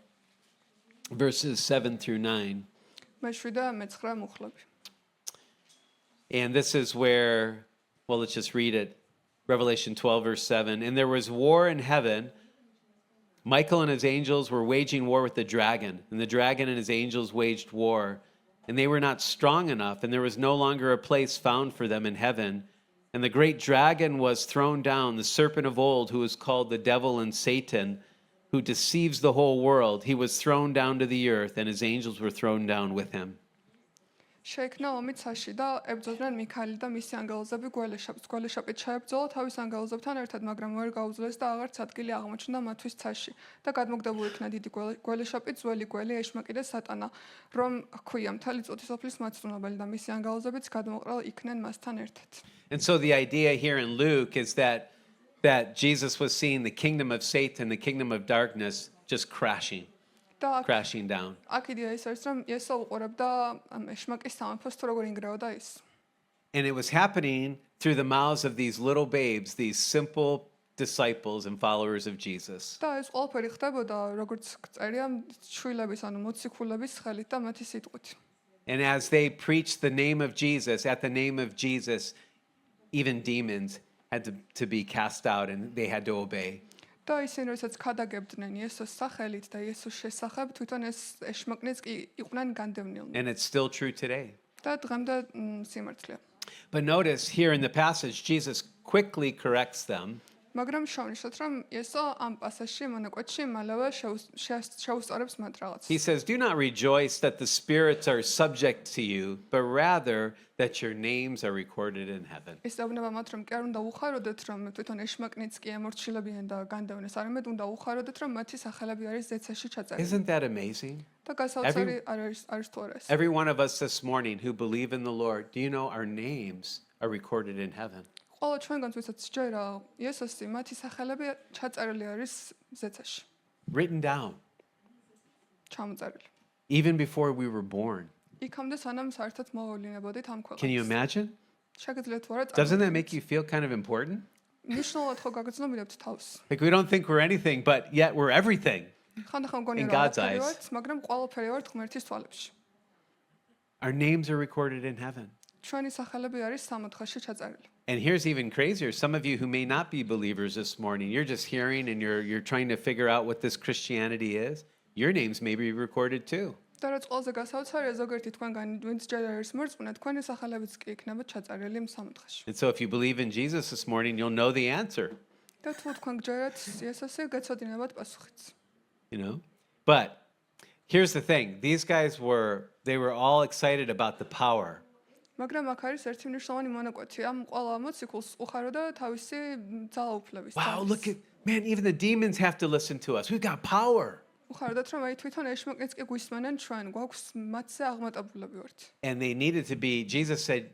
verses 7 through 9. მე-7 და მე-9 მუხლები. And this is where, well, let's just read it. Revelation 12, verse 7. And there was war in heaven. Michael and his angels were waging war with the dragon, and the dragon and his angels waged war. And they were not strong enough, and there was no longer a place found for them in heaven. And the great dragon was thrown down, the serpent of old, who is called the devil and Satan, who deceives the whole world. He was thrown down to the earth, and his angels were thrown down with him. შეიქმნა ომი ცაში და ებრძოდნენ მიქაელი და მისი ანგელოზები გველეშაპს. გველეშაპი ჩაებრძოლა თავის ანგელოზებთან ერთად, მაგრამ ვერ გაუძლეს და აღარც ადგილი აღმოჩნდა მათთვის ცაში. და გადმოგდებულ იქნა დიდი გველეშაპი, ძველი გველი, ეშმაკი და სატანა, რომ ჰქვია მთელი წუთისოფლის მაცნობელი და მისი ანგელოზებიც გადმოყრალ იქნენ მასთან ერთად. And so the idea here in Luke is that Jesus was seeing the kingdom of Satan, the kingdom of darkness, just crashing down. აქ იდეა ის არის, რომ იესო უყურებდა ეშმაკის სამეფოს თუ როგორ ინგრეოდა ის. And it was happening through the mouths of these little babes, these simple disciples and followers of Jesus. და ეს ყველაფერი ხდებოდა, როგორც წერია, შვილების, ანუ მოციქულების ხელით და მათი სიტყვით. And as they preached the name of Jesus, at the name of Jesus, even demons had to be cast out and they had to obey. და ისინი როდესაც ქადაგებდნენ იესოს სახელით და იესოს შესახებ, თვითონ ეს ეშმაკნიც კი იყვნენ განდევნილნი. And it's still true today. და დღემდე სიმართლეა. But notice here in the passage, Jesus quickly corrects them. მაგრამ შევნიშნოთ, რომ იესო ამ პასაჟში მონაკვეთში მალევე შეუსწორებს მათ რაღაცას. He says, do not rejoice that the spirits are subject to you, but rather that your names are recorded in heaven. ეს ეუბნება მათ, რომ კი არ უნდა უხაროდეთ, რომ თვითონ ეშმაკნიც კი ემორჩილებიან და განდევნეს, არამედ უნდა უხაროდეთ, რომ მათი სახელები არის ზეცაში ჩაწერილი. Isn't that amazing? და გასაოცარი არის თუ არა ეს? Every one of us this morning who believe in the Lord, do you know our names are recorded in heaven? ყველა ჩვენგანს ვისაც სჯერა იესოსი, მათი სახელები ჩაწერილი არის ზეცაში. Written down. ჩამოწერილი. Even before we were born. იქამდე სანამ საერთოდ მოვლინებოდით ამ Can you ქვეყანას. imagine? შეგიძლიათ თუ არა Doesn't that make you feel kind of important? მნიშვნელოვნად ხო გაგრძნობინებთ თავს? Like we don't think we're anything, but yet we're everything. ხანდახან მგონი In რომ God's არაფერი eyes. ვართ, მაგრამ ყველაფერი ვართ ღმერთის თვალებში. Our names are recorded in heaven. ჩვენი სახელები არის სამოთხეში ჩაწერილი. And here's even crazier. Some of you who may not be believers this morning, you're just hearing and you're trying to figure out what this Christianity is. Your names may be recorded too. და რაც ყველაზე გასაოცარია, ზოგიერთი თქვენგანი ვინც ჯერ არის მორწმუნე, თქვენი სახელებიც კი იქნება ჩაწერილი სამოთხეში. And so if you believe in Jesus this morning, you'll know the answer, და თუ თქვენ გჯერათ იესოსი, გეცოდინებათ პასუხიც. you know? But here's the thing. These guys they were all excited about the power. მაგრამ აქ არის ერთი მნიშვნელოვანი მონაკვეთი. ამ ყველა მოციქულს უხაროდა თავისი ძალაუფლების. Wow, look at, man, even the demons have to listen to us. We've got power. უხაროდათ, რომ აი თვითონ ეშმაკნიც კი გვისმენენ ჩვენ, გვაქვს მათზე აღმატებულები ვართ. And they needed to be, Jesus said,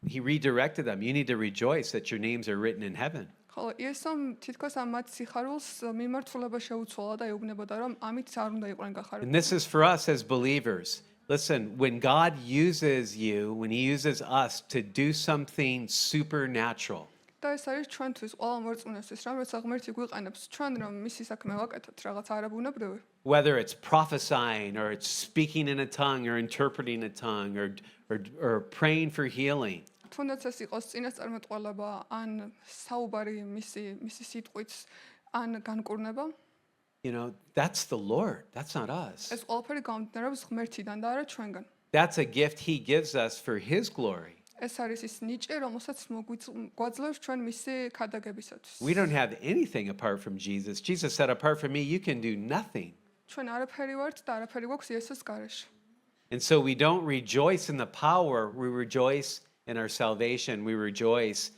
he redirected them. You need to rejoice that your names are written in heaven. ხოლო იესომ თითქოს ამ მათ სიხარულს მიმართულება შეუცვალა და ეუბნებოდა რომ ამით არ უნდა იყვნენ And გახარებული. this is for us as believers. Listen, when God uses you, when he uses us to do something supernatural, და ეს არის ჩვენთვის ყველა მორწმუნესთვის რომ როცა ღმერთი გვიყენებს ჩვენ რომ მისი საქმე ვაკეთოთ რაღაც არაბუნებრივი. whether it's prophesying or it's speaking in a tongue or interpreting a tongue or praying for healing, თუნდაც ეს იყოს წინასწარმეტყველება ან საუბარი მისი სიტყვით ან განკურნება, you know, that's the Lord. That's not us. ეს ყველაფერი გამომდინარეობს ღმერთიდან და არა ჩვენგან. That's a gift he gives us for his glory. ეს არის ის ნიჭი, რომელსაც გვაძლევს ჩვენ მისი ქადაგებისათვის. We don't have anything apart from Jesus. Jesus said, apart from me, you can do nothing. ჩვენ არაფერი ვართ და არაფერი გვაქვს იესოს გარეშე. And so we don't rejoice in the power. We rejoice in our salvation. We rejoice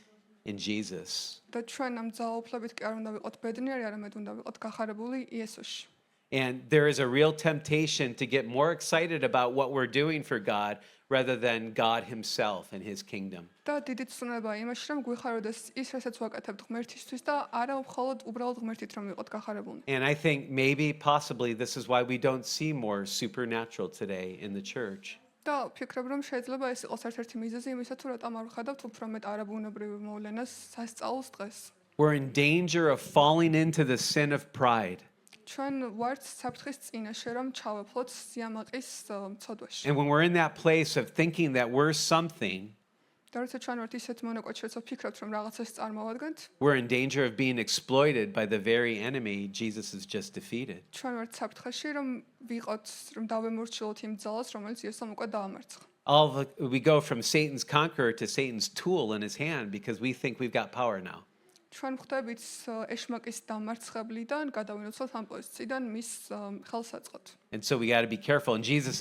in Jesus. და ჩვენ ამ ძალაუფლებით კი არ უნდა ვიყოთ ბედნიერი, არამედ უნდა ვიყოთ გახარებული იესოში. And there is a real temptation to get more excited about what we're doing for God rather than God himself and his kingdom. და დიდი ცნობა იმაში, რომ გვიხაროდეს ის, რასაც ვაკეთებთ ღმერთისთვის და არა უბრალოდ ღმერთით რომ ვიყოთ გახარებულნი. And I think maybe, possibly, this is why we don't see more supernatural today in the church. და ვფიქრობ, რომ შეიძლება ეს იყოს ერთ-ერთი მიზეზი იმისა, თუ რატომ არ ვხედავთ უფრო მეტ არაბუნებრივ მოვლენას სასწაულს დღეს. We're in danger of falling into the sin of pride. ჩვენ ვართ საფრთხის წინაშე, რომ ჩავეფლოთ სიამაყის ცოდვაში. And when we're in that place of thinking that we're something, და როცა ჩვენ ვართ ისეთ მონაკვეთში, როცა ვფიქრობთ, რომ რაღაცას წარმოვადგენთ, we're in danger of being exploited by the very enemy Jesus has just defeated. ჩვენ ვართ საფრთხეში, რომ ვიყოთ, რომ დავემორჩილოთ იმ ძალას, რომელიც იესომ უკვე დაამარცხა. We go from Satan's conqueror to Satan's tool in his hand because we think we've got power now. ჩვენ ხვდებით ეშმაკის დამარცხებლიდან გადავინოცოთ ამ პოზიციიდან მის ხელსაწყოთ. And so we got to be careful. And Jesus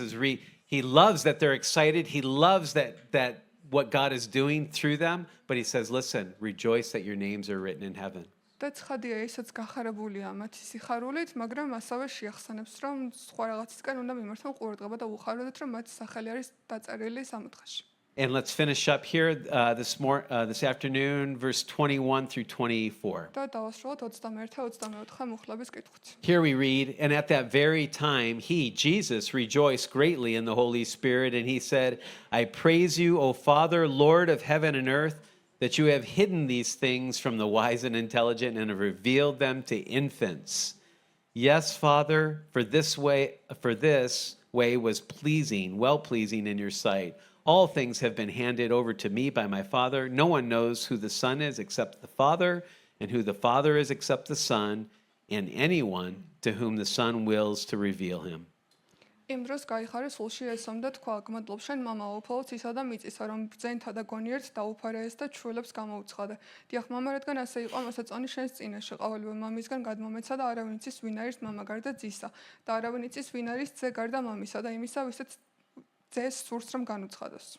he loves that they're excited. He loves that what God is doing through them. But he says, listen, rejoice that your names are written in heaven. და ცხადია, ისაც გახარებულია მათი სიხარულით, მაგრამ ასევე შეახსენებს, რომ სხვა რაღაცისკენ უნდა მიმართონ ყურადღება და უხაროდეთ, რომ მათი სახელი არის დაწერილი სამოთხეში. And let's finish up here this afternoon, verse 21 through 24. და დავასრულოთ 21-24 მუხლების კითხვით. Here we read, and at that very time, he, Jesus, rejoiced greatly in the Holy Spirit, and he said, I praise you, O Father, Lord of heaven and earth, that you have hidden these things from the wise and intelligent and have revealed them to infants. Yes, Father, for this way was well-pleasing in your sight. All things have been handed over to me by my Father. No one knows who the Son is except the Father, and who the Father is except the Son, and anyone to whom the Son wills to reveal him. იმ დროს გაიხარე სულში ესომ და თქვა, გმადლობ შენ მამა უფალო ცისა და მიწისა, რომ ბრძენთა და გონიერთ დაუფარეეს და ჩვილებს გამოუცხადე. დიახ, მამა, რადგან ასე იყო, მოსაწონი შენს წინაშე ყავალივე მამისგან გადმომეცა და არავინ იცის ვინ არის მამა გარდა ძისა და არავინ იცის ვინ არის ძე გარდა მამისა და იმისა, ვისაც ძეს სურს რომ განუცხადოს.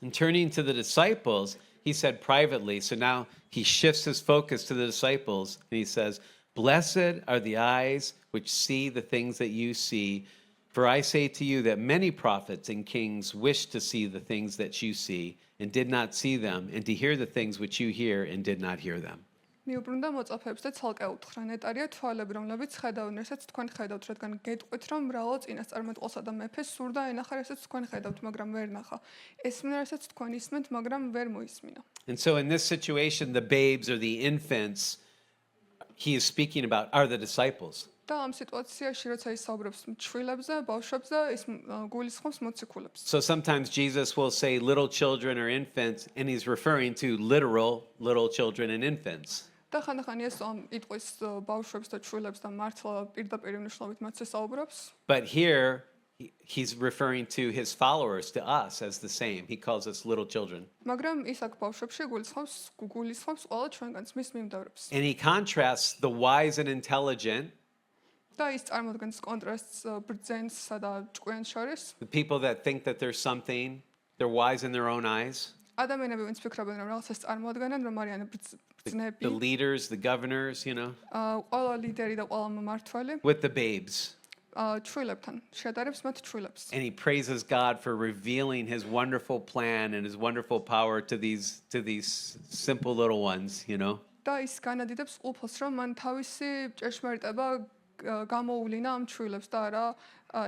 And turning to the disciples, he said privately, so now he shifts his focus to the disciples, and he says, blessed are the eyes which see the things that you see. For I say to you that many prophets and kings wished to see the things that you see and did not see them, and to hear the things which you hear and did not hear them. მიუბრუნდა მოწაფეებს და ცალკე უთხრა, ნეტარია თვალები, რომლებიც ხედავენ, რასაც თქვენ ხედავთ, რადგან გეტყვით, რომ მრავალ წინასწარმეტყველსა და მეფეს სურდა ენახა, რასაც თქვენ ხედავთ, მაგრამ ვერ ნახა. ესმინა, რასაც თქვენ ისმენთ, მაგრამ ვერ მოისმინა. And so in this situation, the babes or the infants he is speaking about are the disciples. და ამ სიტუაციაში, როცა ის საუბრობს ჩვილებზე, ბავშვებზე, ის გულისხმობს მოციქულებს. So sometimes Jesus will say little children or infants, and he's referring to literal little children and infants. და ხანდახან ის იტყვის ბავშვებს და ჩვილებს და მართლა პირდაპირ მნიშვნელობით მათზე საუბრობს. But here he's referring to his followers, to us, as the same. He calls us little children. მაგრამ ის აქ ბავშვებში გულისხმობს ყველა ჩვენგანს მის მიმდევრებს. And he contrasts the wise and intelligent, და ის წარმოადგენს კონტრასტს ბრძენსა და ჭკვიანს შორის. the people that think that they're something, they're wise in their own eyes, ადამიანები, ვინც ფიქრობენ, რომ რაღაცას წარმოადგენენ, რომ არიან ბრძნები. the leaders, the governors, ყველა ლიდერი და ყველა მმართველი with the babes. ჩვილებთან, შედარებს მათ ჩვილებს. And he praises God for revealing his wonderful plan and his wonderful power to these simple little ones, you know. და ის განადიდებს ყულფოს, რომ მან თავისი ჭეშმარიტება გამოუვლინა ამ ჩვილებს და არა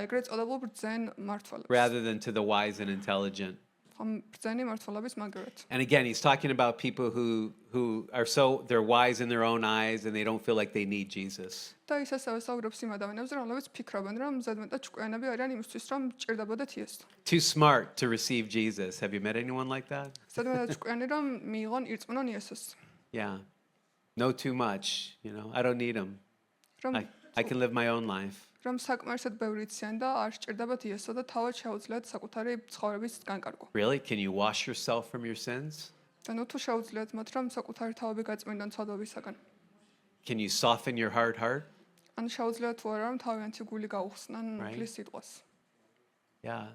ეგრეთ წოდებულ ბრძენ მართველებს. Rather than to the wise and intelligent. ამ ბრძენი მართველების მაგერად. And again, he's talking about people who are they're wise in their own eyes and they don't feel like they need Jesus. და ის ასევე საუბრობს იმ ადამიანებზე, რომლებიც ფიქრობენ, რომ ზედმეტად ჭკვიანები არიან იმისთვის, რომ ჭირდებოდათ იესო. Too smart to receive Jesus. Have you met anyone like that? ზედმეტად ჭკვიანი, რომ მიიღონ ირწმუნონ იესოს. Yeah. Know too much, you know. I don't need him. რომ I can live my own life. რომ საკმარისად ბევრი იციან და არ სჭირდებათ იესო და თავად შეუძლიათ საკუთარი ცხოვრების განკარგვა. Really? Can you wash yourself from your sins? და ნუ თუ შეუძლიათ მათ, რომ საკუთარი თავები გაწმინდონ ცოდვისაგან. Can you soften your heart? ან შეუძლიათ თუ არა, რომ თავიანთი გული გაუხსნან უფლის სიტყვას. Yeah.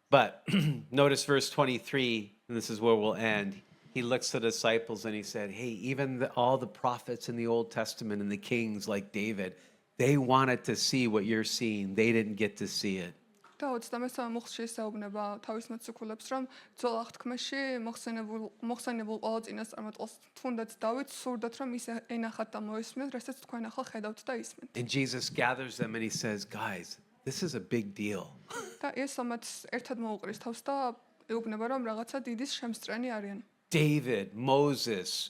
But notice verse 23, and this is where we'll end. He looks at the disciples and he said, hey, even all the prophets in the Old Testament and the kings like David, they wanted to see what you're seeing. They didn't get to see it. და 23 მოხში საუბნება თავის მოციქულებს, რომ ძველ აღთქმაში მოხსენებულ ყველა წინასწარმეტყველს თუნდაც დავით სურდათ, რომ ის ენახათ და მოესმინათ, რასაც თქვენ ახლა ხედავთ და ისმენთ. And Jesus gathers them and he says, guys, this is a big deal. და იესო მათ ერთად მოუყრის თავს და ეუბნება, რომ რაღაცა დიდის შემსწრენი არიან. David, Moses,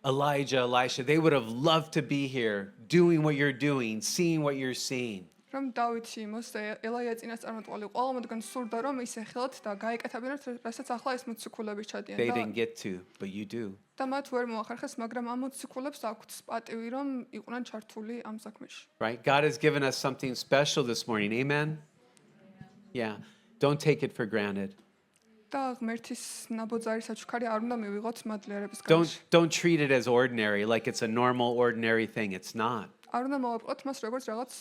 Elijah, Elisha, they would have loved to be here doing what you're doing, seeing what you're seeing. რომ დავითი, მოსე, ელაია წინასწარმეტყველი ყველა მათგან სურდა, რომ ის ეხილათ და გაეკეთებინათ, რასაც ახლა ეს მოციქულები ჩადიან. They didn't get to, but you do. და მათ ვერ მოახერხეს, მაგრამ ამ მოციქულებს აქვთ პატივი, რომ იყვნენ ჩართული ამ საქმეში. Right? God has given us something special this morning. Amen? Yeah. Don't take it for granted. და ღმერთის ნაბოძარი საჩუქარი არ უნდა მივიღოთ მადლიერების გარშე. Don't treat it as ordinary, like it's a normal, ordinary thing. It's not. არ უნდა მოვაპყოთ მას როგორც რაღაც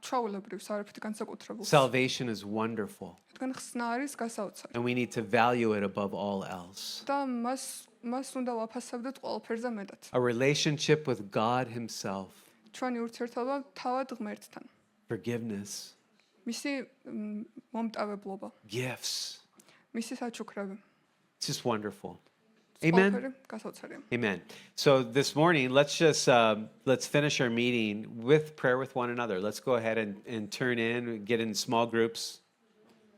ჩაულებრივ, არაფრით განსაკუთრებულს. Salvation is wonderful, თქვენ ხსნა არის გასაოცარი. and we need to value it above all else. და მას უნდა ვაფასებდეთ ყველაფერზე მეტად. A relationship with God Himself, ჩვენი ურთიერთობა თავად ღმერთთან. forgiveness, მისი მომტავებლობა, gifts. მისი საჩუქრები. It's just wonderful. Amen? ყველაფერი გასაოცარია. Amen. So this morning, let's finish our meeting with prayer with one another. Let's go ahead and turn in, get in small groups,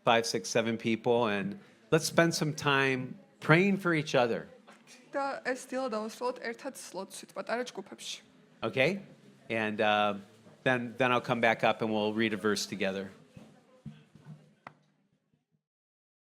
5, 6, 7 people, and let's spend some time praying for each other. და ეს დილა დავასრულოთ ერთად სლოტსით, პატარა ჯგუფებში. Okay? And then I'll come back up and we'll read a verse together.